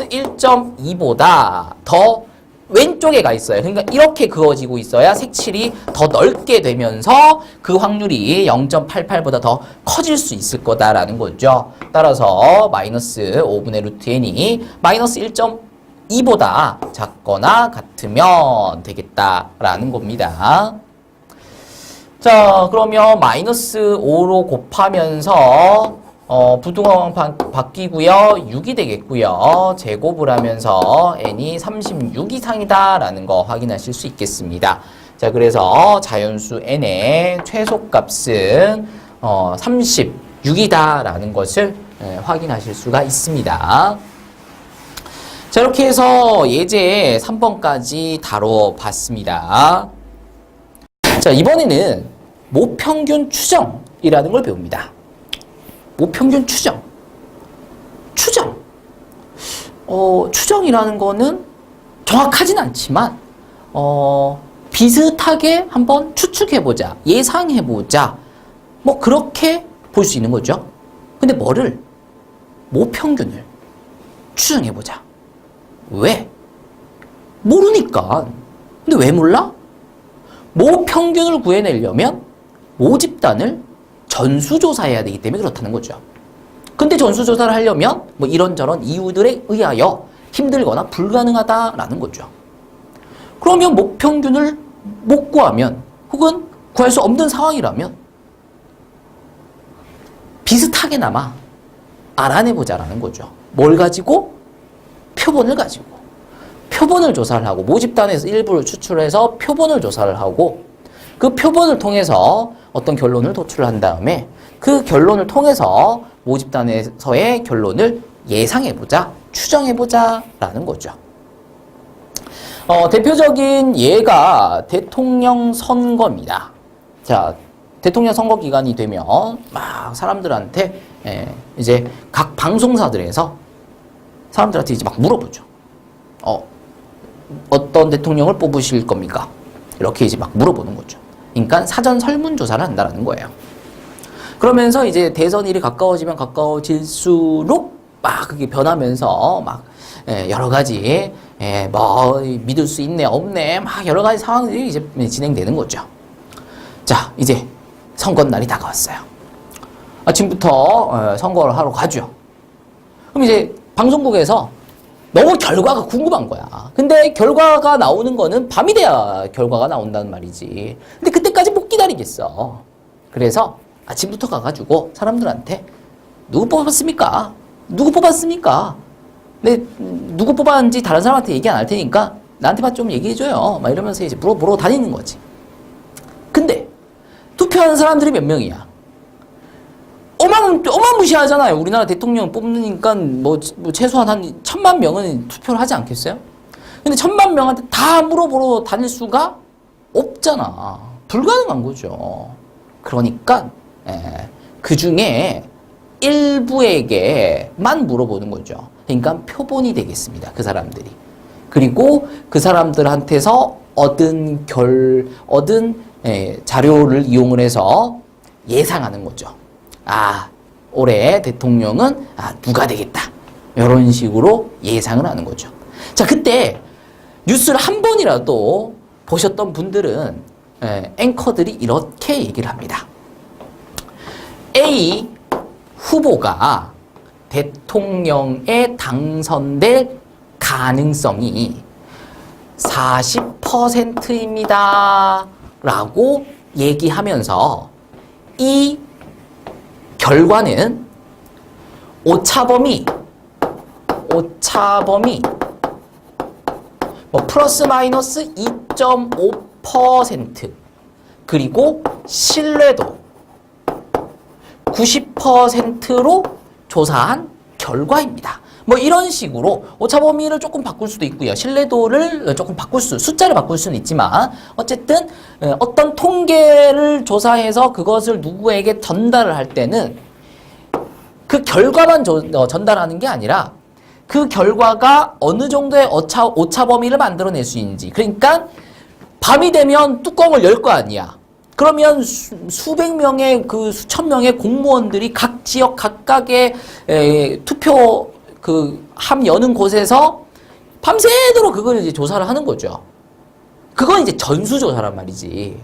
1.2보다 더 왼쪽에 가 있어요. 그러니까 이렇게 그어지고 있어야 색칠이 더 넓게 되면서 그 확률이 0.88보다 더 커질 수 있을 거다라는 거죠. 따라서 마이너스 5분의 루트 n이 마이너스 1.2보다 작거나 같으면 되겠다라는 겁니다. 자, 그러면 마이너스 5로 곱하면서 부등호가 바뀌고요. 6이 되겠고요. 제곱을 하면서 n이 36 이상이다라는 거 확인하실 수 있겠습니다. 자, 그래서 자연수 n의 최소값은 36이다라는 것을 확인하실 수가 있습니다. 자, 이렇게 해서 예제 3번까지 다뤄봤습니다. 자, 이번에는 모평균 추정이라는 걸 배웁니다. 모평균 추정. 추정. 추정이라는 거는 정확하진 않지만, 비슷하게 한번 추측해보자, 예상해보자, 뭐, 그렇게 볼 수 있는 거죠. 근데 모평균을 추정해보자. 왜? 모르니까. 근데 왜 몰라? 모평균을 구해내려면 모집단을 전수조사해야 되기 때문에 그렇다는 거죠. 근데 전수조사를 하려면 뭐 이런저런 이유들에 의하여 힘들거나 불가능하다라는 거죠. 그러면 모평균을 못 구하면 혹은 구할 수 없는 상황이라면 비슷하게나마 알아내보자라는 거죠. 뭘 가지고? 표본을 가지고. 표본을 조사를 하고 모집단에서 일부를 추출해서 표본을 조사를 하고 그 표본을 통해서 어떤 결론을 도출을 한 다음에 그 결론을 통해서 모집단에서의 결론을 예상해보자, 추정해보자 라는 거죠. 대표적인 예가 대통령 선거입니다. 자, 대통령 선거 기간이 되면 막 사람들한테 이제 각 방송사들에서 사람들한테 이제 막 물어보죠. 어떤 대통령을 뽑으실 겁니까? 이렇게 이제 막 물어보는 거죠. 그러니까 사전 설문조사를 한다는 거예요. 그러면서 이제 대선일이 가까워지면 가까워질수록 막 그게 변하면서 막 여러 가지 뭐 믿을 수 있네 없네 막 여러 가지 상황들이 이제 진행되는 거죠. 자, 이제 선거 날이 다가왔어요. 아침부터 선거를 하러 가죠. 그럼 이제 방송국에서 너무 결과가 궁금한 거야. 근데 결과가 나오는 거는 밤이 돼야 결과가 나온다는 말이지. 근데 그때까지 못 기다리겠어. 그래서 아침부터 가가지고 사람들한테 누구 뽑았습니까? 누구 뽑았습니까? 근데 누구 뽑았는지 다른 사람한테 얘기 안 할 테니까 나한테만 좀 얘기해줘요. 막 이러면서 이제 물어보러 다니는 거지. 근데 투표하는 사람들이 몇 명이야? 어마무시하잖아요. 우리나라 대통령 뽑으니까 뭐 최소한 한 1000만 명은 투표를 하지 않겠어요? 근데 1000만 명한테 다 물어보러 다닐 수가 없잖아. 불가능한 거죠. 그러니까 그 중에 일부에게만 물어보는 거죠. 그러니까 표본이 되겠습니다. 그 사람들이. 그리고 그 사람들한테서 얻은 자료를 이용을 해서 예상하는 거죠. 올해 대통령은 누가 되겠다. 이런 식으로 예상을 하는 거죠. 자, 그때 뉴스를 한 번이라도 보셨던 분들은 앵커들이 이렇게 얘기를 합니다. A 후보가 대통령에 당선될 가능성이 40%입니다. 라고 얘기하면서 이 결과는 오차범위 뭐 플러스 마이너스 2.5% 그리고 신뢰도 90%로 조사한 결과입니다. 뭐 이런 식으로 오차범위를 조금 바꿀 수도 있고요. 신뢰도를 조금 숫자를 바꿀 수는 있지만 어쨌든 어떤 통계를 조사해서 그것을 누구에게 전달을 할 때는 그 결과만 전달하는 게 아니라 그 결과가 어느 정도의 오차범위를 만들어낼 수 있는지. 그러니까 밤이 되면 뚜껑을 열 거 아니야. 그러면 수백 명의 수천 명의 공무원들이 각 지역 각각의 투표 함 여는 곳에서 밤새도록 그걸 이제 조사를 하는 거죠. 그건 이제 전수조사란 말이지.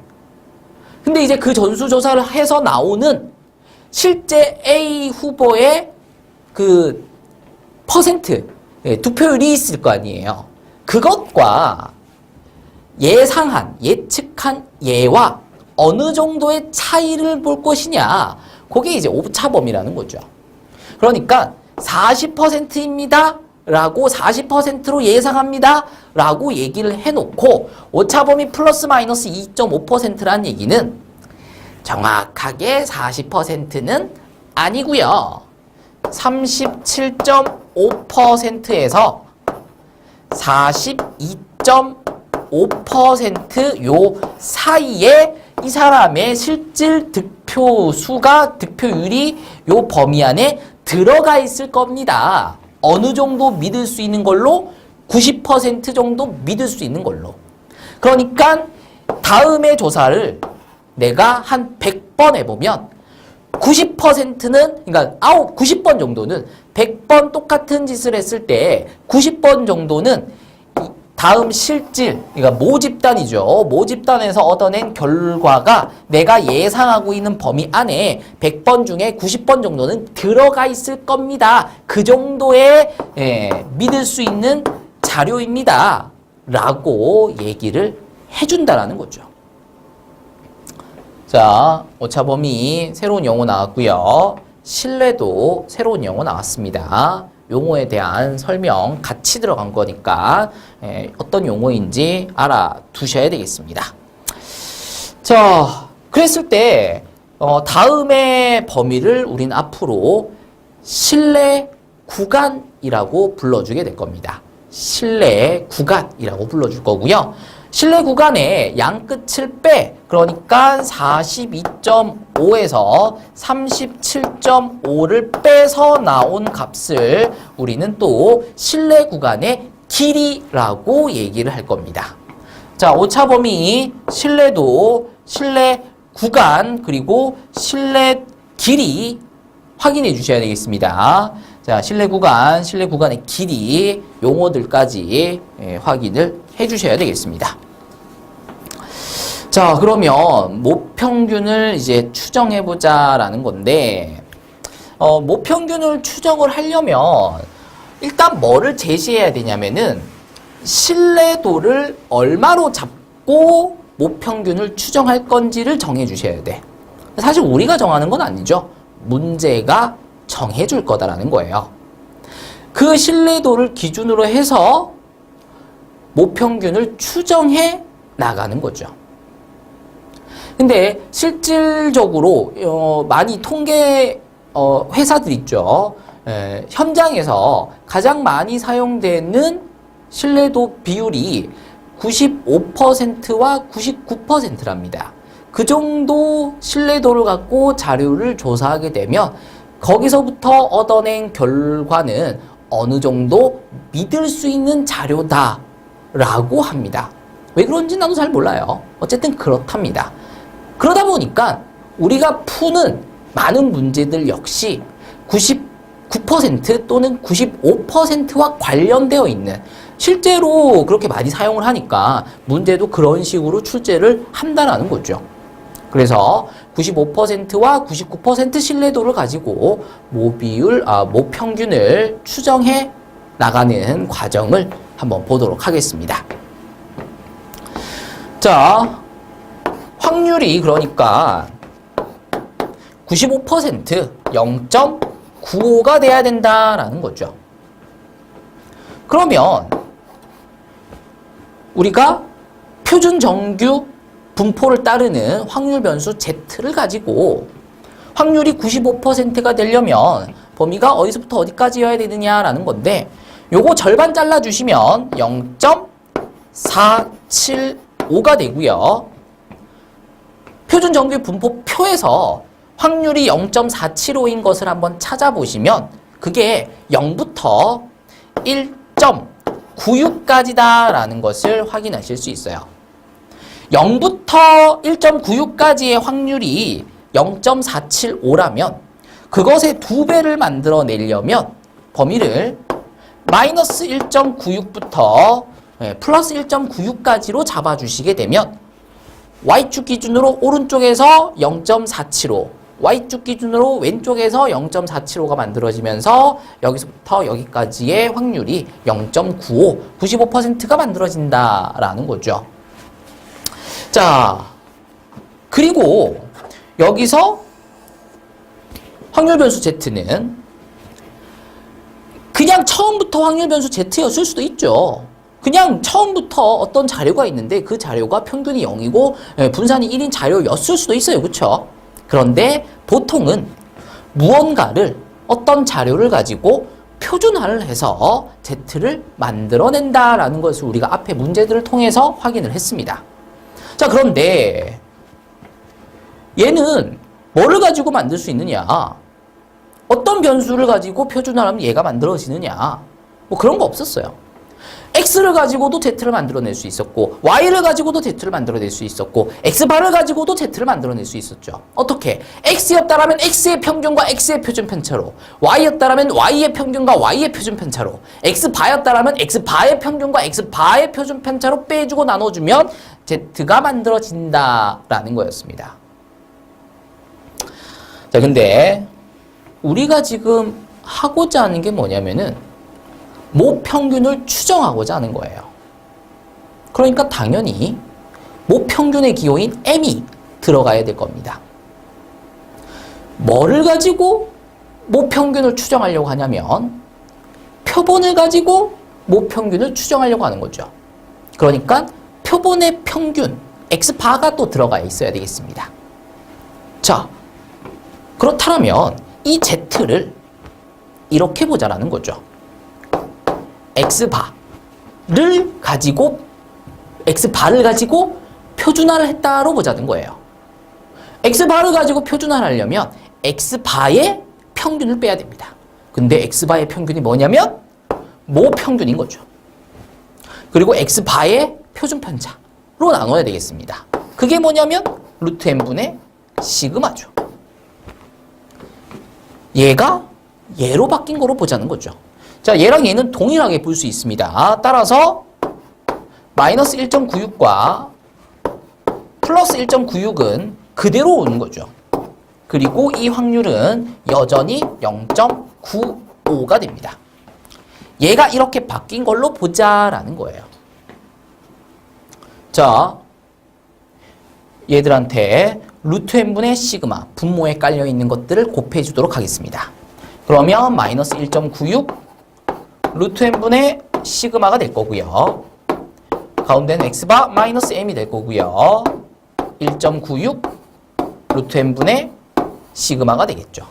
근데 이제 그 전수조사를 해서 나오는 실제 A 후보의 퍼센트, 투표율이 있을 거 아니에요. 그것과 예측한 예와 어느 정도의 차이를 볼 것이냐. 그게 이제 오차범위라는 거죠. 그러니까 40%입니다. 라고 40%로 예상합니다. 라고 얘기를 해놓고 오차범위 플러스 마이너스 2.5%라는 얘기는 정확하게 40%는 아니고요. 37.5%에서 42.5% 요 사이에 이 사람의 실질 득표율이 요 범위 안에 들어가 있을 겁니다. 어느 정도 믿을 수 있는 걸로? 90% 정도 믿을 수 있는 걸로. 그러니까 다음에 조사를 내가 한 100번 해보면 90%는, 그러니까 90번 정도는 100번 똑같은 짓을 했을 때 90번 정도는 다음 실질, 그러니까 모집단이죠. 모집단에서 얻어낸 결과가 내가 예상하고 있는 범위 안에 100번 중에 90번 정도는 들어가 있을 겁니다. 그 정도의 믿을 수 있는 자료입니다. 라고 얘기를 해준다라는 거죠. 자, 오차범위 새로운 용어 나왔고요. 신뢰도 새로운 용어 나왔습니다. 용어에 대한 설명 같이 들어간 거니까 어떤 용어인지 알아두셔야 되겠습니다. 자, 그랬을 때 다음의 범위를 우린 앞으로 신뢰 구간이라고 불러주게 될 겁니다. 신뢰 구간이라고 불러줄 거고요. 신뢰 구간의 양 끝을 빼, 그러니까 42.5에서 37.5를 빼서 나온 값을 우리는 또 신뢰 구간의 길이라고 얘기를 할 겁니다. 자, 오차범위, 신뢰도, 신뢰 구간, 그리고 신뢰 길이 확인해 주셔야 되겠습니다. 자, 신뢰 구간의 길이, 용어들까지 확인을 해 주셔야 되겠습니다. 자, 그러면 모평균을 이제 추정해보자라는 건데, 모평균을 추정을 하려면 일단 뭐를 제시해야 되냐면은 신뢰도를 얼마로 잡고 모평균을 추정할 건지를 정해주셔야 돼. 사실 우리가 정하는 건 아니죠. 문제가 정해줄 거다라는 거예요. 그 신뢰도를 기준으로 해서 모평균을 추정해 나가는 거죠. 근데 실질적으로 많이 통계 회사들 있죠. 현장에서 가장 많이 사용되는 신뢰도 비율이 95%와 99%랍니다. 그 정도 신뢰도를 갖고 자료를 조사하게 되면 거기서부터 얻어낸 결과는 어느 정도 믿을 수 있는 자료다라고 합니다. 왜 그런지 나도 잘 몰라요. 어쨌든 그렇답니다. 그러다 보니까 우리가 푸는 많은 문제들 역시 99% 또는 95%와 관련되어 있는, 실제로 그렇게 많이 사용을 하니까 문제도 그런 식으로 출제를 한다는 거죠. 그래서 95%와 99% 신뢰도를 가지고 모평균을 추정해 나가는 과정을 한번 보도록 하겠습니다. 자, 확률이 그러니까 95%, 0.95가 돼야 된다라는 거죠. 그러면 우리가 표준 정규 분포를 따르는 확률 변수 Z를 가지고 확률이 95%가 되려면 범위가 어디서부터 어디까지여야 되느냐라는 건데, 요거 절반 잘라주시면 0.475가 되고요. 표준 정규 분포표에서 확률이 0.475인 것을 한번 찾아보시면 그게 0부터 1.96까지다라는 것을 확인하실 수 있어요. 0부터 1.96까지의 확률이 0.475라면 그것의 2배를 만들어내려면 범위를 마이너스 1.96부터 플러스 1.96까지로 잡아주시게 되면 Y축 기준으로 오른쪽에서 0.475, Y축 기준으로 왼쪽에서 0.475가 만들어지면서 여기서부터 여기까지의 확률이 0.95, 95%가 만들어진다라는 거죠. 자, 그리고 여기서 확률 변수 Z는 그냥 처음부터 확률 변수 Z였을 수도 있죠. 그냥 처음부터 어떤 자료가 있는데 그 자료가 평균이 0이고 분산이 1인 자료였을 수도 있어요. 그렇죠? 그런데 보통은 무언가를, 어떤 자료를 가지고 표준화를 해서 Z를 만들어낸다라는 것을 우리가 앞에 문제들을 통해서 확인을 했습니다. 자, 그런데 얘는 뭐를 가지고 만들 수 있느냐? 어떤 어떤 변수를 가지고 표준화하면 얘가 만들어지느냐. 뭐 그런 거 없었어요. x를 가지고도 z를 만들어낼 수 있었고 y를 가지고도 z를 만들어낼 수 있었고 x바를 가지고도 z를 만들어낼 수 있었죠. 어떻게? x였다라면 x의 평균과 x의 표준 편차로, y였다라면 y의 평균과 y의 표준 편차로, x바였다라면 x바의 평균과 x바의 표준 편차로 빼주고 나눠주면 z가 만들어진다라는 거였습니다. 자, 근데 우리가 지금 하고자 하는 게 뭐냐면은 모평균을 추정하고자 하는 거예요. 그러니까 당연히 모평균의 기호인 m이 들어가야 될 겁니다. 뭐를 가지고 모평균을 추정하려고 하냐면 표본을 가지고 모평균을 추정하려고 하는 거죠. 그러니까 표본의 평균, x바가 또 들어가 있어야 되겠습니다. 자, 그렇다면 이 z를 이렇게 보자라는 거죠. x바를 가지고 표준화를 했다로 보자는 거예요. x바를 가지고 표준화를 하려면 x바의 평균을 빼야 됩니다. 근데 x바의 평균이 뭐냐면 모평균인 거죠. 그리고 x바의 표준 편차로 나눠야 되겠습니다. 그게 뭐냐면 루트 n분의 시그마죠. 얘가 얘로 바뀐 거로 보자는 거죠. 자, 얘랑 얘는 동일하게 볼 수 있습니다. 따라서 마이너스 1.96과 플러스 1.96은 그대로 오는 거죠. 그리고 이 확률은 여전히 0.95가 됩니다. 얘가 이렇게 바뀐 걸로 보자라는 거예요. 자, 얘들한테 루트 n분의 시그마, 분모에 깔려있는 것들을 곱해 주도록 하겠습니다. 그러면 마이너스 1.96 루트 n분의 시그마가 될 거고요. 가운데는 x바 마이너스 m이 될 거고요. 1.96 루트 n분의 시그마가 되겠죠.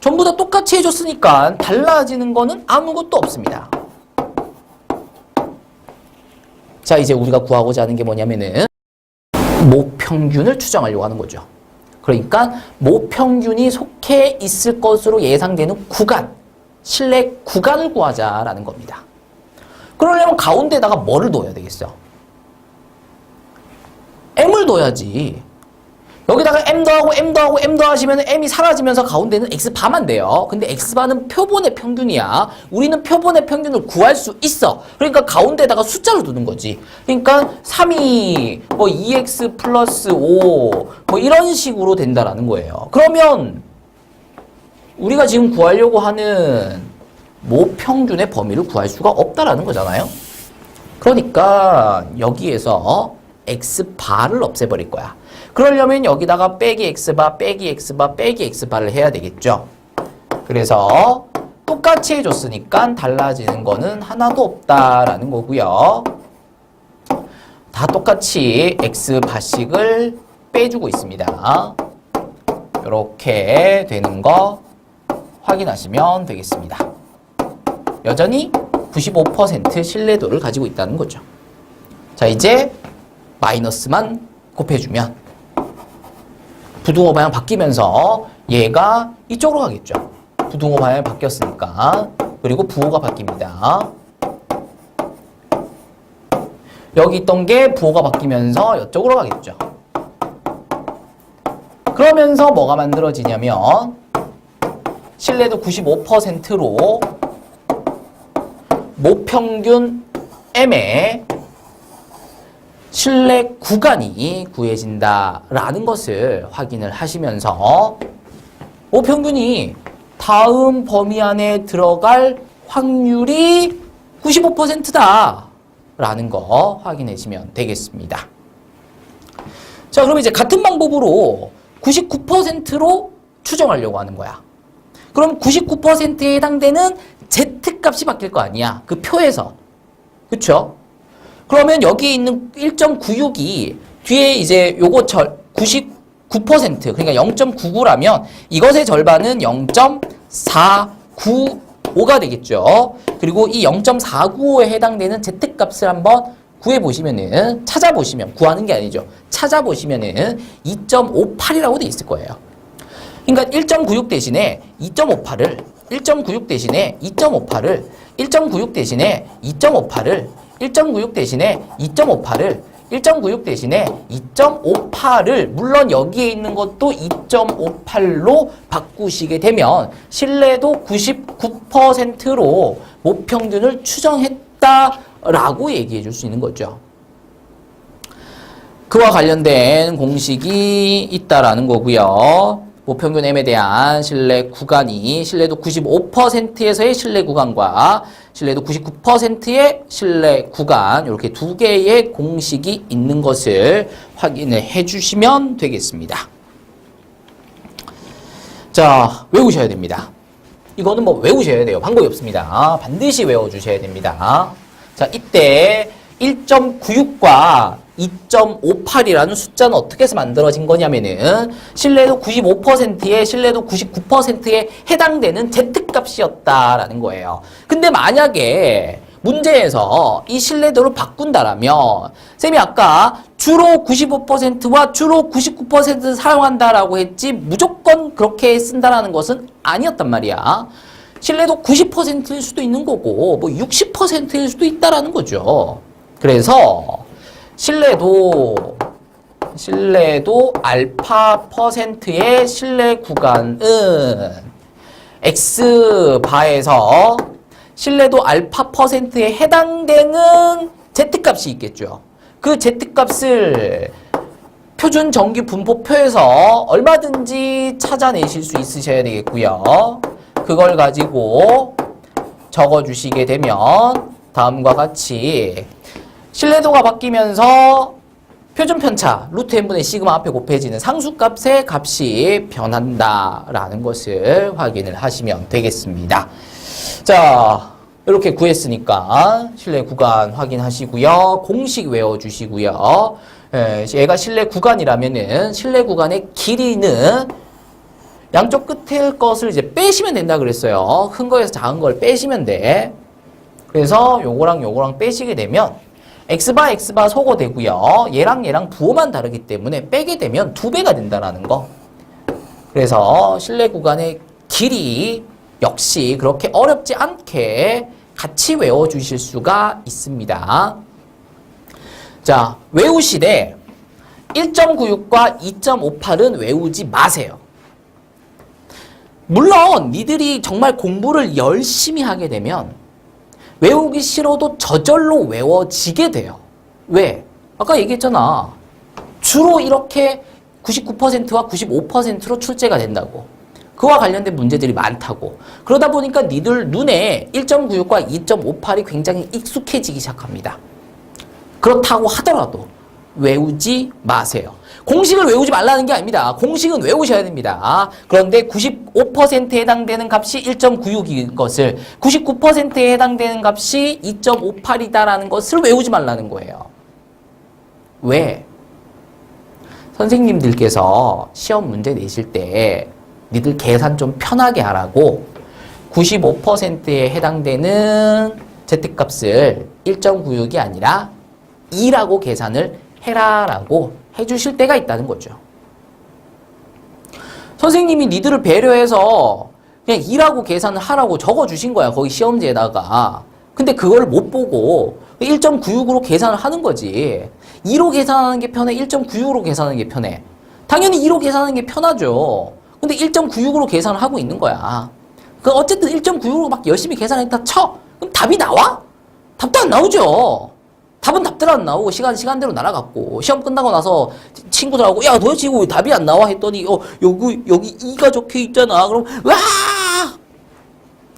전부 다 똑같이 해줬으니까 달라지는 거는 아무것도 없습니다. 자, 이제 우리가 구하고자 하는 게 뭐냐면은 모평균을 추정하려고 하는 거죠. 그러니까 모평균이 속해 있을 것으로 예상되는 구간, 실내 구간을 구하자라는 겁니다. 그러려면 가운데다가 뭐를 넣어야 되겠어? m을 넣어야지. 여기다가 m 더하고 m 더하고 m 더하시면 m이 사라지면서 가운데는 x바만 돼요. 근데 x바는 표본의 평균이야. 우리는 표본의 평균을 구할 수 있어. 그러니까 가운데다가 숫자를 두는 거지. 그러니까 3이 뭐 2x 플러스 5 뭐 이런 식으로 된다라는 거예요. 그러면 우리가 지금 구하려고 하는 모평균의 범위를 구할 수가 없다라는 거잖아요. 그러니까 여기에서 x바를 없애버릴 거야. 그러려면 여기다가 빼기 x바, 빼기 x바, 빼기 x바를 해야 되겠죠. 그래서 똑같이 해줬으니까 달라지는 거는 하나도 없다라는 거고요. 다 똑같이 x바씩을 빼주고 있습니다. 이렇게 되는 거 확인하시면 되겠습니다. 여전히 95% 신뢰도를 가지고 있다는 거죠. 자, 이제 마이너스만 곱해주면 부등호 방향 바뀌면서 얘가 이쪽으로 가겠죠. 부등호 방향이 바뀌었으니까. 그리고 부호가 바뀝니다. 여기 있던 게 부호가 바뀌면서 이쪽으로 가겠죠. 그러면서 뭐가 만들어지냐면 신뢰도 95%로 모평균 m의 신뢰 구간이 구해진다라는 것을 확인을 하시면서 모평균이 다음 범위 안에 들어갈 확률이 95%다 라는 거 확인하시면 되겠습니다. 자, 그럼 이제 같은 방법으로 99%로 추정하려고 하는 거야. 그럼 99%에 해당되는 Z값이 바뀔 거 아니야. 그 표에서. 그쵸? 그러면 여기에 있는 1.96이 뒤에 이제 요거 99% 그러니까 0.99라면 이것의 절반은 0.495가 되겠죠. 그리고 이 0.495에 해당되는 Z값을 한번 구해보시면은, 찾아보시면, 구하는 게 아니죠. 찾아보시면은 2.58이라고 돼 있을 거예요. 그러니까 1.96 대신에 2.58을 1.96 대신에 2.58을 1.96 대신에 2.58을 1.96 대신에 2.58을 1.96 대신에 2.58을 물론 여기에 있는 것도 2.58로 바꾸시게 되면 신뢰도 99%로 모평균을 추정했다라고 얘기해 줄 수 있는 거죠. 그와 관련된 공식이 있다라는 거고요. 모평균 M에 대한 신뢰 구간이 신뢰도 95%에서의 신뢰 구간과 신뢰도 99%의 신뢰 구간 이렇게 두 개의 공식이 있는 것을 확인을 해주시면 되겠습니다. 자, 외우셔야 됩니다. 이거는 뭐 외우셔야 돼요. 방법이 없습니다. 반드시 외워주셔야 됩니다. 자, 이때 1.96과 2.58이라는 숫자는 어떻게 해서 만들어진 거냐면은 신뢰도 95%에 신뢰도 99%에 해당되는 Z값이었다라는 거예요. 근데 만약에 문제에서 이 신뢰도를 바꾼다라면 쌤이 아까 주로 95%와 주로 99%를 사용한다라고 했지 무조건 그렇게 쓴다라는 것은 아니었단 말이야. 신뢰도 90%일 수도 있는 거고 뭐 60%일 수도 있다라는 거죠. 그래서 신뢰도 알파 %의 신뢰 구간은 X바에서 신뢰도 알파 %에 해당되는 Z값이 있겠죠. 그 Z값을 표준 정규 분포표에서 얼마든지 찾아내실 수 있으셔야 되겠고요. 그걸 가지고 적어주시게 되면 다음과 같이 신뢰도가 바뀌면서 표준 편차 루트 n분의 시그마 앞에 곱해지는 상수값의 값이 변한다라는 것을 확인을 하시면 되겠습니다. 자, 이렇게 구했으니까 신뢰 구간 확인하시고요. 공식 외워주시고요. 얘가 신뢰 구간이라면은 신뢰 구간의 길이는 양쪽 끝에 것을 이제 빼시면 된다 그랬어요. 큰 거에서 작은 걸 빼시면 돼. 그래서 요거랑 요거랑 빼시게 되면 X바 소거되고요. 얘랑 부호만 다르기 때문에 빼게 되면 2배가 된다는 거. 그래서 신뢰 구간의 길이 역시 그렇게 어렵지 않게 같이 외워주실 수가 있습니다. 자, 외우시되 1.96과 2.58은 외우지 마세요. 물론 니들이 정말 공부를 열심히 하게 되면 외우기 싫어도 저절로 외워지게 돼요. 왜? 아까 얘기했잖아. 주로 이렇게 99%와 95%로 출제가 된다고. 그와 관련된 문제들이 많다고. 그러다 보니까 니들 눈에 1.96과 2.58이 굉장히 익숙해지기 시작합니다. 그렇다고 하더라도 외우지 마세요. 공식을 외우지 말라는 게 아닙니다. 공식은 외우셔야 됩니다. 그런데 95%에 해당되는 값이 1.96인 것을 99%에 해당되는 값이 2.58이다라는 것을 외우지 말라는 거예요. 왜? 선생님들께서 시험 문제 내실 때 니들 계산 좀 편하게 하라고 95%에 해당되는 Z값을 1.96이 아니라 2라고 계산을 해라라고 해주실 때가 있다는 거죠. 선생님이 니들을 배려해서 그냥 2라고 계산을 하라고 적어주신 거야. 거기 시험지에다가. 근데 그걸 못 보고 1.96으로 계산을 하는 거지. 2로 계산하는 게 편해? 1.96으로 계산하는 게 편해? 당연히 2로 계산하는 게 편하죠. 근데 1.96으로 계산을 하고 있는 거야. 그 어쨌든 1.96으로 막 열심히 계산했다 쳐. 그럼 답이 나와? 답도 안 나오죠. 답은 답대로 안 나오고 시간대로 날아갔고 시험 끝나고 나서 친구들하고 야 도대체 이거 왜 답이 안 나와 했더니 여기 2가 적혀 있잖아. 그럼 와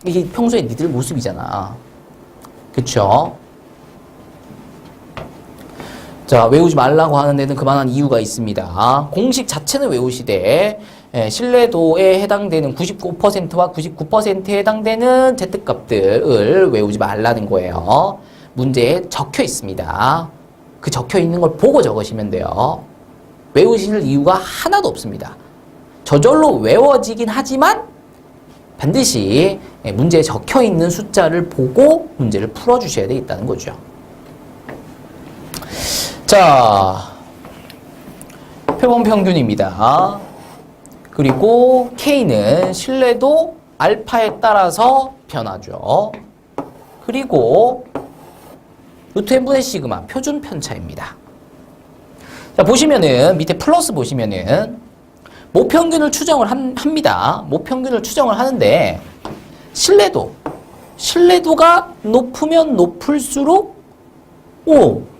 이게 평소에 니들 모습이잖아. 그쵸? 자, 외우지 말라고 하는 데는 그만한 이유가 있습니다. 공식 자체는 외우시되 신뢰도에 해당되는 95%와 99%에 해당되는 Z값들을 외우지 말라는 거예요. 문제에 적혀 있습니다. 그 적혀 있는 걸 보고 적으시면 돼요. 외우실 이유가 하나도 없습니다. 저절로 외워지긴 하지만 반드시 문제에 적혀 있는 숫자를 보고 문제를 풀어주셔야 되겠다는 거죠. 자, 표본 평균입니다. 그리고 K는 신뢰도 알파에 따라서 변하죠. 그리고 루트 n분의 시그마 표준 편차입니다. 자, 보시면은 밑에 플러스 보시면은 모평균을 추정을 합니다. 모평균을 추정을 하는데 신뢰도가 높으면 높을수록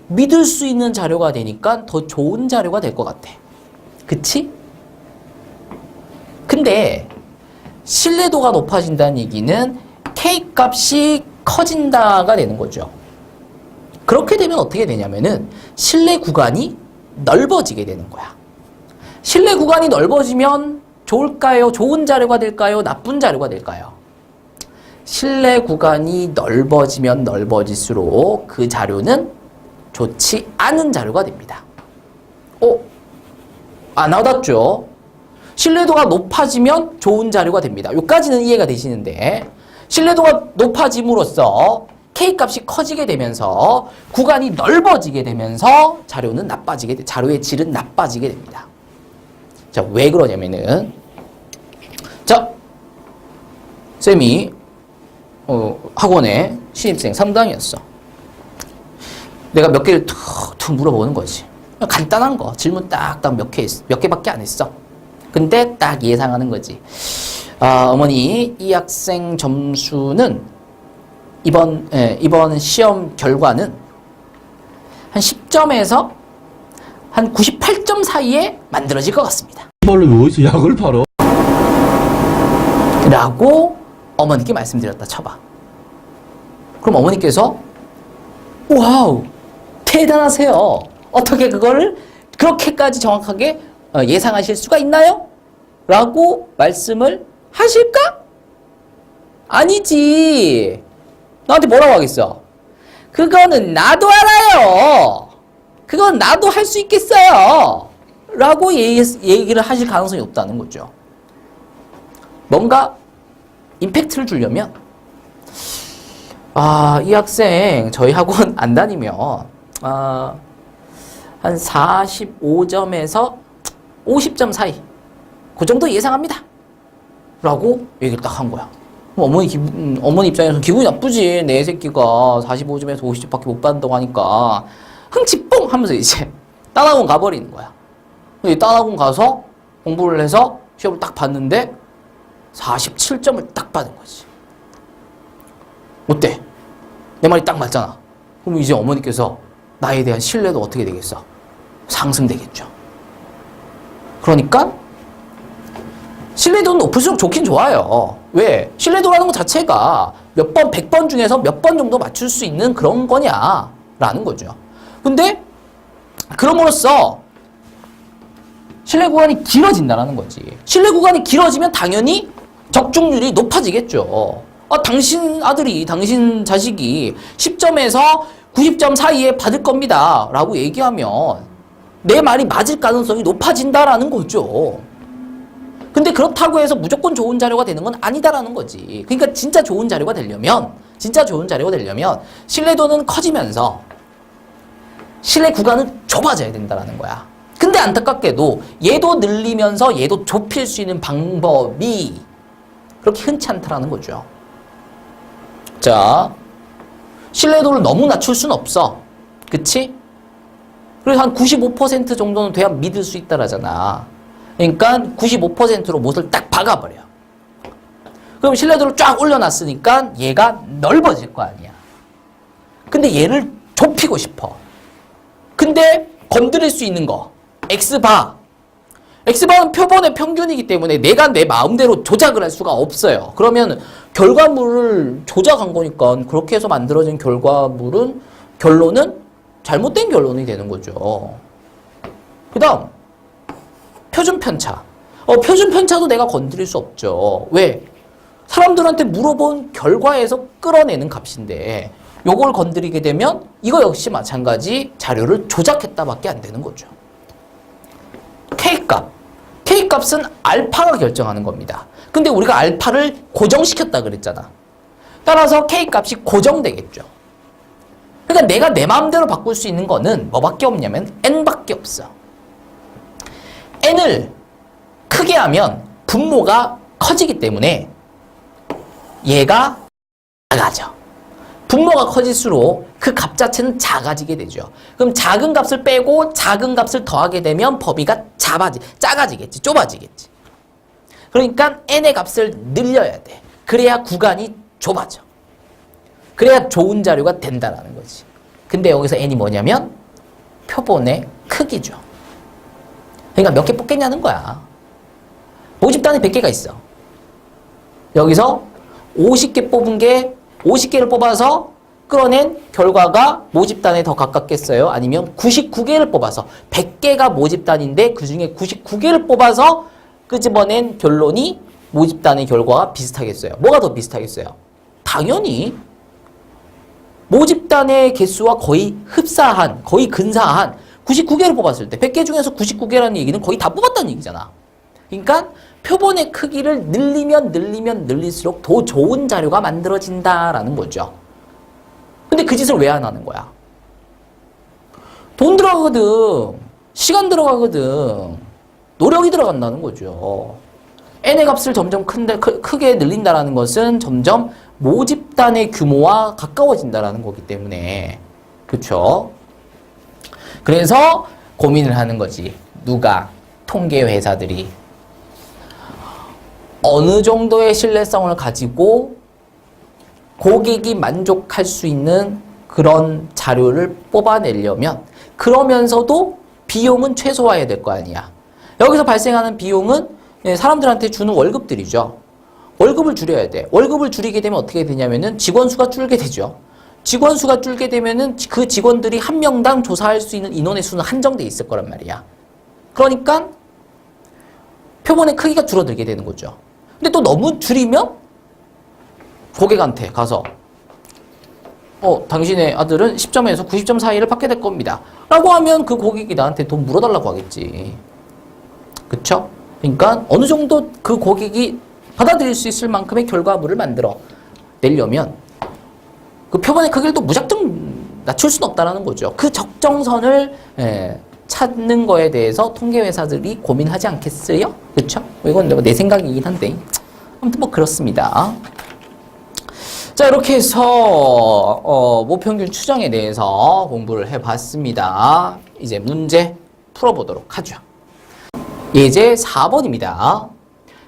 믿을 수 있는 자료가 되니까 더 좋은 자료가 될 것 같아. 그치? 근데 신뢰도가 높아진다는 얘기는 K 값이 커진다가 되는 거죠. 그렇게 되면 어떻게 되냐면은 신뢰 구간이 넓어지게 되는 거야. 신뢰 구간이 넓어지면 좋을까요? 좋은 자료가 될까요? 나쁜 자료가 될까요? 신뢰 구간이 넓어지면 넓어질수록 그 자료는 좋지 않은 자료가 됩니다. 안 와닿죠? 신뢰도가 높아지면 좋은 자료가 됩니다. 여기까지는 이해가 되시는데 신뢰도가 높아짐으로써 K값이 커지게 되면서 구간이 넓어지게 되면서 자료의 질은 나빠지게 됩니다. 자, 왜 그러냐면은 자, 쌤이 학원에 신입생 3당이었어. 내가 몇 개를 툭툭 물어보는 거지. 간단한 거 질문 딱딱 몇 개밖에 안 했어. 근데 딱 예상하는 거지. 어머니, 이 학생 점수는 이번 시험 결과는 한 10점에서 한 98점 사이에 만들어질 것 같습니다. 이발로 어디서 약을 팔어? 라고 어머니께 말씀드렸다 쳐봐. 그럼 어머니께서 와우, 대단하세요. 어떻게 그거를 그렇게까지 정확하게 예상하실 수가 있나요? 라고 말씀을 하실까? 아니지. 나한테 뭐라고 하겠어? 그거는 나도 알아요. 그건 나도 할 수 있겠어요. 라고 얘기를 하실 가능성이 없다는 거죠. 뭔가 임팩트를 주려면 이 학생 저희 학원 안 다니면 한 45점에서 50점 사이 그 정도 예상합니다. 라고 얘기를 딱 한 거야. 어머니 입장에서 기분이 나쁘지. 내 새끼가 45점에서 50점밖에 못 받는다고 하니까 흥치 뽕 하면서 이제 딴 학원 가버리는 거야. 딴 학원 가서 공부를 해서 시험을 딱 봤는데 47점을 딱 받은 거지. 어때? 내 말이 딱 맞잖아. 그럼 이제 어머니께서 나에 대한 신뢰도 어떻게 되겠어? 상승되겠죠. 그러니까 신뢰도는 높을수록 좋긴 좋아요. 왜? 신뢰도라는 것 자체가 몇 번, 100번 중에서 몇 번 정도 맞출 수 있는 그런 거냐? 라는 거죠. 근데 그럼으로써 신뢰 구간이 길어진다는 거지. 신뢰 구간이 길어지면 당연히 적중률이 높아지겠죠. 당신 아들이, 당신 자식이 10점에서 90점 사이에 받을 겁니다. 라고 얘기하면 내 말이 맞을 가능성이 높아진다라는 거죠. 근데 그렇다고 해서 무조건 좋은 자료가 되는 건 아니다라는 거지. 그러니까 진짜 좋은 자료가 되려면 신뢰도는 커지면서 신뢰 구간은 좁아져야 된다라는 거야. 근데 안타깝게도 얘도 늘리면서 얘도 좁힐 수 있는 방법이 그렇게 흔치 않다라는 거죠. 자, 신뢰도를 너무 낮출 수는 없어. 그치? 그래서 한 95% 정도는 돼야 믿을 수 있다라잖아. 그러니까 95%로 못을 딱 박아버려. 그럼 신뢰도를 쫙 올려놨으니까 얘가 넓어질 거 아니야. 근데 얘를 좁히고 싶어. 근데 건드릴 수 있는 거 X바. X바는 표본의 평균이기 때문에 내가 내 마음대로 조작을 할 수가 없어요. 그러면 결과물을 조작한 거니까 그렇게 해서 만들어진 결론은 잘못된 결론이 되는 거죠. 그 다음 표준 편차. 표준 편차도 내가 건드릴 수 없죠. 왜? 사람들한테 물어본 결과에서 끌어내는 값인데 요걸 건드리게 되면 이거 역시 마찬가지 자료를 조작했다밖에 안 되는 거죠. K값. K값은 알파가 결정하는 겁니다. 근데 우리가 알파를 고정시켰다 그랬잖아. 따라서 K값이 고정되겠죠. 그러니까 내가 내 마음대로 바꿀 수 있는 거는 뭐밖에 없냐면 N밖에 없어. N을 크게 하면 분모가 커지기 때문에 얘가 작아져. 분모가 커질수록 그 값 자체는 작아지게 되죠. 그럼 작은 값을 빼고 작은 값을 더하게 되면 범위가 작아지겠지. 좁아지겠지. 그러니까 n의 값을 늘려야 돼. 그래야 구간이 좁아져. 그래야 좋은 자료가 된다라는 거지. 근데 여기서 n이 뭐냐면 표본의 크기죠. 그러니까 몇 개 뽑겠냐는 거야. 모집단에 100개가 있어. 여기서 50개 뽑은 게 50개를 뽑아서 끌어낸 결과가 모집단에 더 가깝겠어요? 아니면 99개를 뽑아서 100개가 모집단인데 그 중에 99개를 뽑아서 끄집어낸 결론이 모집단의 결과가 비슷하겠어요? 뭐가 더 비슷하겠어요? 당연히 모집단의 개수와 거의 흡사한, 거의 근사한 99개를 뽑았을 때 100개 중에서 99개라는 얘기는 거의 다 뽑았다는 얘기잖아. 그러니까 표본의 크기를 늘리면 늘릴수록 더 좋은 자료가 만들어진다라는 거죠. 근데 그 짓을 왜 안 하는 거야? 돈 들어가거든. 시간 들어가거든. 노력이 들어간다는 거죠. n의 값을 점점 크게 늘린다는 것은 점점 모집단의 규모와 가까워진다는 거기 때문에. 그렇죠? 그래서 고민을 하는 거지. 누가? 통계 회사들이. 어느 정도의 신뢰성을 가지고 고객이 만족할 수 있는 그런 자료를 뽑아내려면 그러면서도 비용은 최소화해야 될 거 아니야. 여기서 발생하는 비용은 사람들한테 주는 월급들이죠. 월급을 줄여야 돼. 월급을 줄이게 되면 어떻게 되냐면은 직원 수가 줄게 되죠. 직원 수가 줄게 되면은 그 직원들이 한 명당 조사할 수 있는 인원의 수는 한정돼 있을 거란 말이야. 그러니까 표본의 크기가 줄어들게 되는 거죠. 근데 또 너무 줄이면 고객한테 가서 당신의 아들은 10점에서 90점 사이를 받게 될 겁니다. 라고 하면 그 고객이 나한테 돈 물어달라고 하겠지. 그쵸? 그러니까 어느 정도 그 고객이 받아들일 수 있을 만큼의 결과물을 만들어 내려면 그 표본의 크기를 또 무작정 낮출 수는 없다는 거죠. 그 적정선을 찾는 거에 대해서 통계회사들이 고민하지 않겠어요? 그쵸? 이건 내 생각이긴 한데 아무튼 뭐 그렇습니다. 자, 이렇게 해서 모평균 추정에 대해서 공부를 해봤습니다. 이제 문제 풀어보도록 하죠. 예제 4번입니다.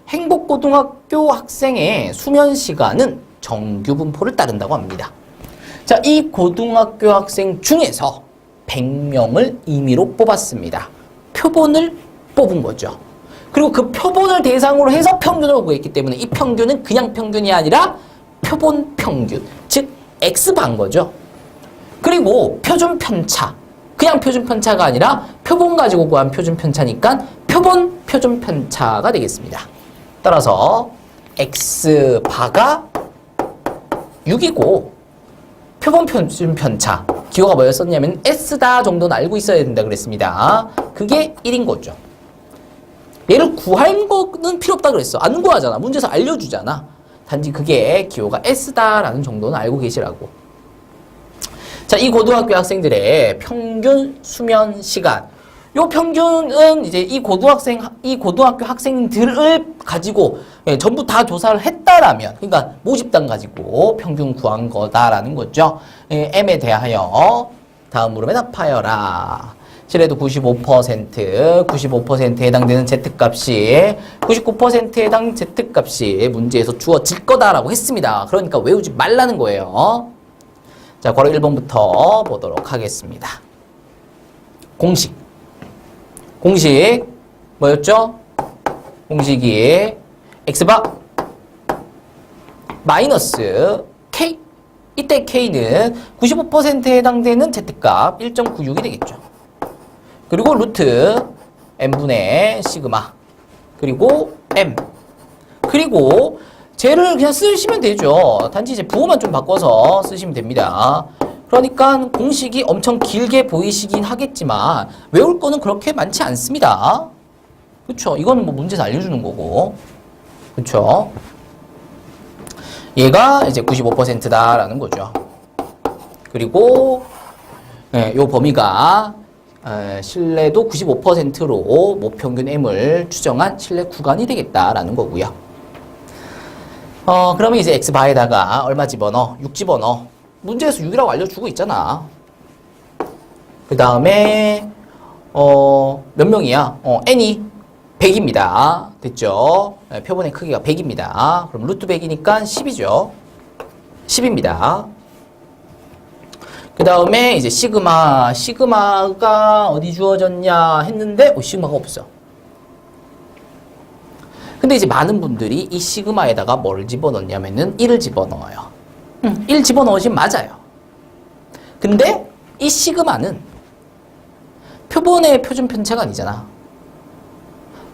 행복고등학교 학생의 수면 시간은 정규 분포를 따른다고 합니다. 자, 이 고등학교 학생 중에서 100명을 임의로 뽑았습니다. 표본을 뽑은 거죠. 그리고 그 표본을 대상으로 해서 평균을 구했기 때문에 이 평균은 그냥 평균이 아니라 표본 평균, 즉 X반 거죠. 그리고 표준 편차, 그냥 표준 편차가 아니라 표본 가지고 구한 표준 편차니까 표준 편차가 되겠습니다. 따라서 X바가 6이고 표본 표준 편차, 기호가 뭐였었냐면 S다 정도는 알고 있어야 된다 그랬습니다. 그게 1인 거죠. 얘를 구할 거는 필요 없다 그랬어. 안 구하잖아. 문제에서 알려주잖아. 단지 그게 기호가 S다라는 정도는 알고 계시라고. 자, 이 고등학교 학생들의 평균 수면 시간. 요 평균은 이제 이 고등학교 학생들을 가지고 전부 다 조사를 했다라면, 그러니까 모집단 가지고 평균 구한 거다라는 거죠. M에 대하여 다음 물음에 답하여라. 실에도 95%에 해당되는 Z값이 99%에 해당 Z값이 문제에서 주어질 거다라고 했습니다. 그러니까 외우지 말라는 거예요. 자, 괄호 1번부터 보도록 하겠습니다. 공식 뭐였죠? 공식이 X바 마이너스 K, 이때 K는 95%에 해당되는 Z값 1.96이 되겠죠. 그리고 루트 n분의 시그마, 그리고 m, 그리고 쟤를 그냥 쓰시면 되죠. 단지 이제 부호만 좀 바꿔서 쓰시면 됩니다. 그러니까 공식이 엄청 길게 보이시긴 하겠지만 외울 거는 그렇게 많지 않습니다. 그쵸? 이거는 뭐 문제에서 알려주는 거고. 그쵸? 얘가 이제 95%다라는 거죠. 그리고 요 범위가 신뢰도 95%로 모평균 M을 추정한 신뢰 구간이 되겠다라는 거고요. 그러면 이제 X바에다가 얼마 집어넣어? 6 집어넣어. 문제에서 6이라고 알려주고 있잖아. 그 다음에 몇 명이야? N이 100입니다. 됐죠? 표본의 크기가 100입니다. 그럼 루트 100이니까 10이죠. 10입니다. 그 다음에 이제 시그마가 어디 주어졌냐 했는데 시그마가 없어. 근데 이제 많은 분들이 이 시그마에다가 뭘 집어넣냐면은 1을 집어넣어요. 1 집어넣으시면 맞아요. 근데 이 시그마는 표본의 표준 편차가 아니잖아.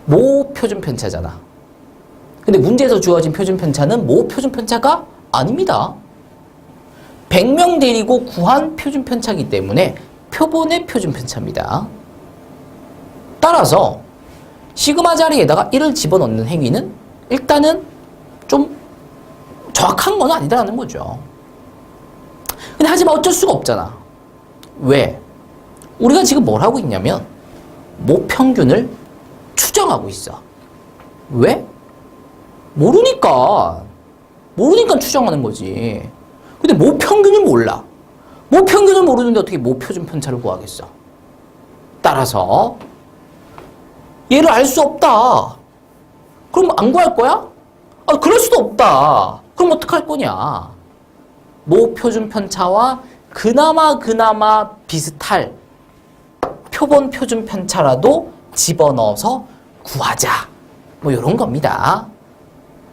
모 표준 편차잖아. 근데 문제에서 주어진 표준 편차는 모 표준 편차가 아닙니다. 100명 데리고 구한 표준 편차이기 때문에 표본의 표준 편차입니다. 따라서 시그마 자리에다가 1을 집어넣는 행위는 일단은 좀 정확한 건 아니다라는 거죠. 근데 하지만 어쩔 수가 없잖아. 왜? 우리가 지금 뭘 하고 있냐면 모평균을 추정하고 있어. 왜? 모르니까 추정하는 거지. 근데 모평균을 몰라. 모평균을 모르는데 어떻게 모표준 편차를 구하겠어? 따라서 얘를 알 수 없다. 그럼 안 구할 거야? 그럴 수도 없다. 그럼 어떡할 거냐? 모표준 편차와 그나마 비슷할 표본 표준 편차라도 집어넣어서 구하자. 뭐 이런 겁니다.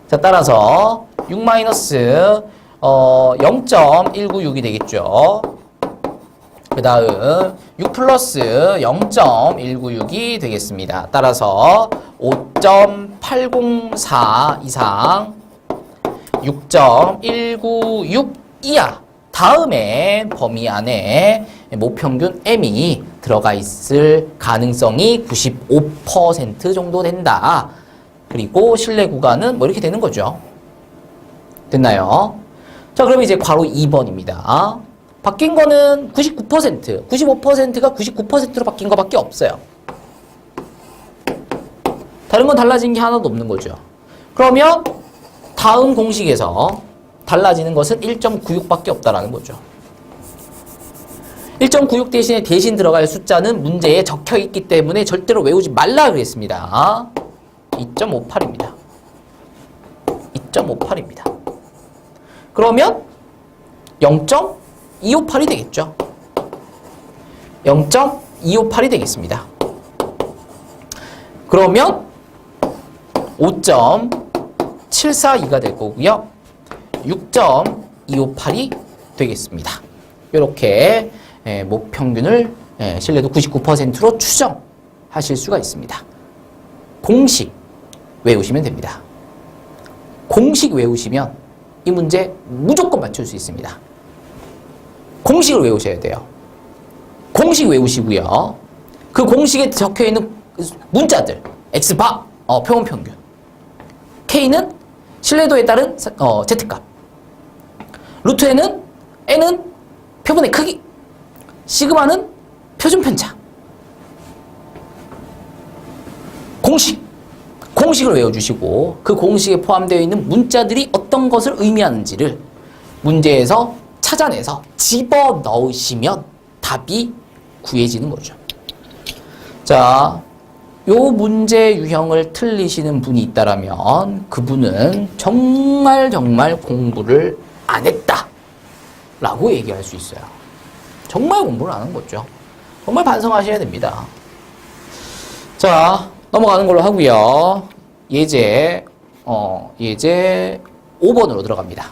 자, 따라서 6 마이너스 0.196이 되겠죠. 그 다음 6 플러스 0.196이 되겠습니다. 따라서 5.804 이상 6.196 이하 다음에 범위 안에 모평균 M이 들어가 있을 가능성이 95% 정도 된다. 그리고 신뢰 구간은 뭐 이렇게 되는 거죠. 됐나요? 자, 그럼 이제 괄호 2번입니다. 바뀐 거는 99%, 95%가 99%로 바뀐 거밖에 없어요. 다른 건 달라진 게 하나도 없는 거죠. 그러면 다음 공식에서 달라지는 것은 1.96밖에 없다라는 거죠. 1.96 대신에 대신 들어갈 숫자는 문제에 적혀 있기 때문에 절대로 외우지 말라 그랬습니다. 2.58입니다. 2.58입니다. 그러면 0.258이 되겠죠. 0.258이 되겠습니다. 그러면 5.742가 될 거고요. 6.258이 되겠습니다. 이렇게 모평균을 신뢰도 99%로 추정하실 수가 있습니다. 공식 외우시면 됩니다. 공식 외우시면 이 문제 무조건 맞출 수 있습니다. 공식을 외우셔야 돼요. 공식 외우시고요. 그 공식에 적혀있는 문자들 X바, 표본 평균, K는 신뢰도에 따른 Z값, 루트에는 N은 표본의 크기, 시그마는 표준 편차. 공식을 외워주시고 그 공식에 포함되어 있는 문자들이 어떤 것을 의미하는지를 문제에서 찾아내서 집어넣으시면 답이 구해지는 거죠. 자, 요 문제 유형을 틀리시는 분이 있다라면 그분은 정말 공부를 안 했다 라고 얘기할 수 있어요. 정말 공부를 안 한 거죠. 정말 반성하셔야 됩니다. 자, 넘어가는 걸로 하고요. 예제 5번으로 들어갑니다.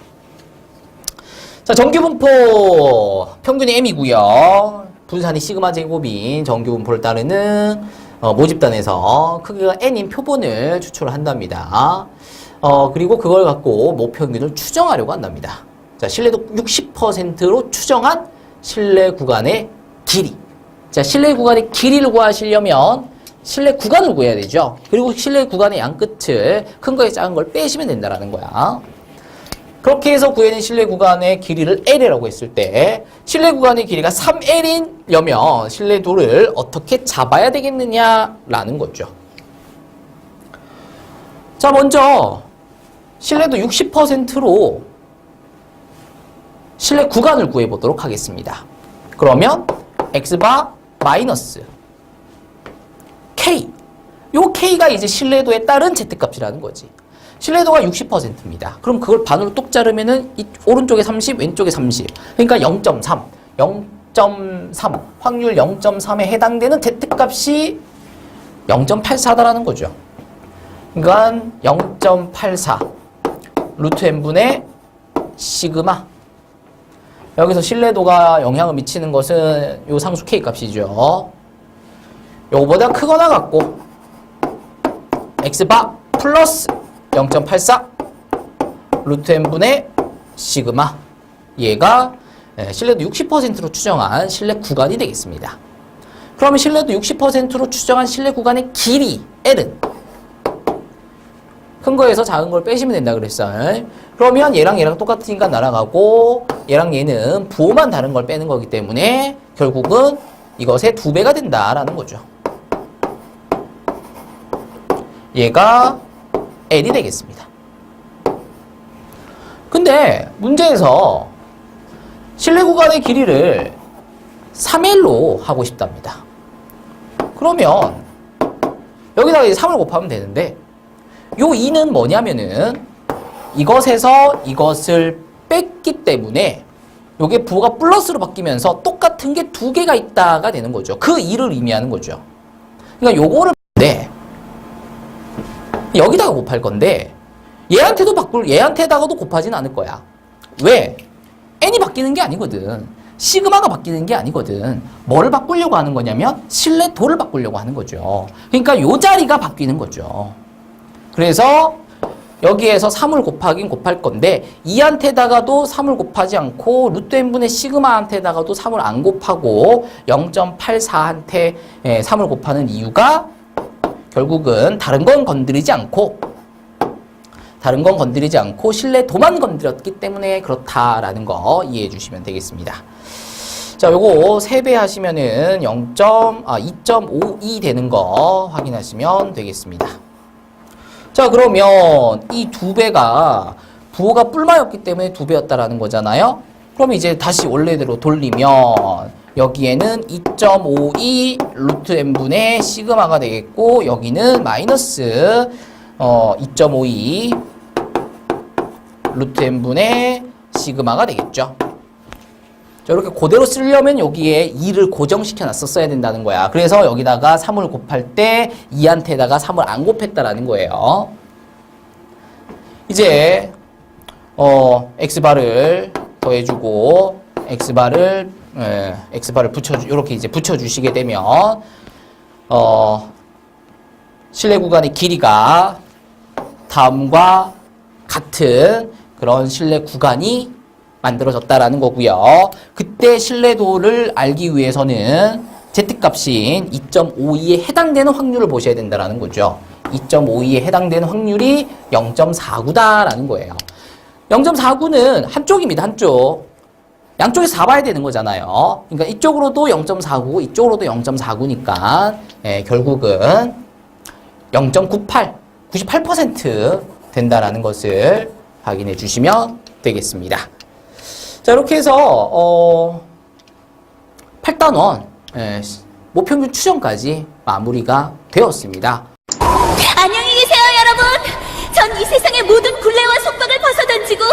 자, 정규분포 평균이 M이고요. 분산이 시그마 제곱인 정규분포를 따르는 모집단에서 크기가 N인 표본을 추출을 한답니다. 그리고 그걸 갖고 모평균을 추정하려고 한답니다. 자, 신뢰도 60%로 추정한 신뢰 구간의 길이. 자, 신뢰 구간의 길이를 구하시려면 신뢰 구간을 구해야 되죠. 그리고 신뢰 구간의 양 끝을 큰 거에 작은 걸 빼시면 된다라는 거야. 그렇게 해서 구해낸 실내 구간의 길이를 L이라고 했을 때 실내 구간의 길이가 3L이려면 실내도를 어떻게 잡아야 되겠느냐라는 거죠. 자, 먼저 실내도 60%로 실내 구간을 구해보도록 하겠습니다. 그러면 X바 마이너스 K, 요 K가 이제 신뢰도에 따른 Z값이라는 거지. 신뢰도가 60%입니다. 그럼 그걸 반으로 뚝 자르면은 오른쪽에 30, 왼쪽에 30. 그러니까 0.3. 0.3. 확률 0.3에 해당되는 Z값이 0.84다라는 거죠. 그러니까 0.84 루트 n분의 시그마. 여기서 신뢰도가 영향을 미치는 것은 요 상수 K 값이죠. 요거보다 크거나 같고 X바 플러스 0.84 루트 n분의 시그마. 얘가 신뢰도 60%로 추정한 신뢰 구간이 되겠습니다. 그러면 신뢰도 60%로 추정한 신뢰 구간의 길이 L은 큰 거에서 작은 걸 빼시면 된다 그랬어요. 그러면 얘랑 똑같으니까 날아가고 얘랑 얘는 부호만 다른 걸 빼는 거기 때문에 결국은 이것의 2배가 된다라는 거죠. 얘가 L이 되겠습니다. 근데 문제에서 실내 구간의 길이를 3L로 하고 싶답니다. 그러면 여기다가 이제 3을 곱하면 되는데 요 2는 뭐냐면은 이것에서 이것을 뺐기 때문에 요게 부호가 플러스로 바뀌면서 똑같은 게 2개가 있다가 되는 거죠. 그 2를 의미하는 거죠. 그러니까 요거를 네. 여기다가 곱할 건데 얘한테다가도 곱하진 않을 거야. 왜? n이 바뀌는 게 아니거든. 시그마가 바뀌는 게 아니거든. 뭐를 바꾸려고 하는 거냐면 신뢰도를 바꾸려고 하는 거죠. 그러니까 요 자리가 바뀌는 거죠. 그래서 여기에서 3을 곱하긴 곱할 건데 2한테다가도 3을 곱하지 않고 루트 n분의 시그마한테다가도 3을 안 곱하고 0.84한테 3을 곱하는 이유가 결국은 다른 건 건드리지 않고 신뢰도만 건드렸기 때문에 그렇다라는 거 이해해 주시면 되겠습니다. 자, 요거 3배 하시면은 2.52 되는 거 확인하시면 되겠습니다. 자, 그러면 이 2배가 부호가 뿔마였기 때문에 2배였다라는 거잖아요. 그럼 이제 다시 원래대로 돌리면 여기에는 2.52 루트 n분의 시그마가 되겠고 여기는 마이너스 2.52 루트 n분의 시그마가 되겠죠. 자, 이렇게 그대로 쓰려면 여기에 2를 고정시켜 놨었어야 된다는 거야. 그래서 여기다가 3을 곱할 때 2한테다가 3을 안 곱했다라는 거예요. 이제 x바를 더해주고 x바를 이렇게 이제 붙여주시게 되면 실내 구간의 길이가 다음과 같은 그런 실내 구간이 만들어졌다라는 거고요. 그때 신뢰도를 알기 위해서는 Z값인 2.52에 해당되는 확률을 보셔야 된다는 거죠. 2.52에 해당되는 확률이 0.49다라는 거예요. 0.49는 한쪽입니다. 한쪽. 양쪽에서 4 봐야 되는 거잖아요. 그러니까 이쪽으로도 0.49, 이쪽으로도 0.49니까 결국은 0.98, 98% 된다라는 것을 확인해 주시면 되겠습니다. 자, 이렇게 해서 8단원 모평균 추정까지 마무리가 되었습니다. 안녕히 계세요, 여러분. 전 이 세상의 모든 굴레와 속박을 벗어던지고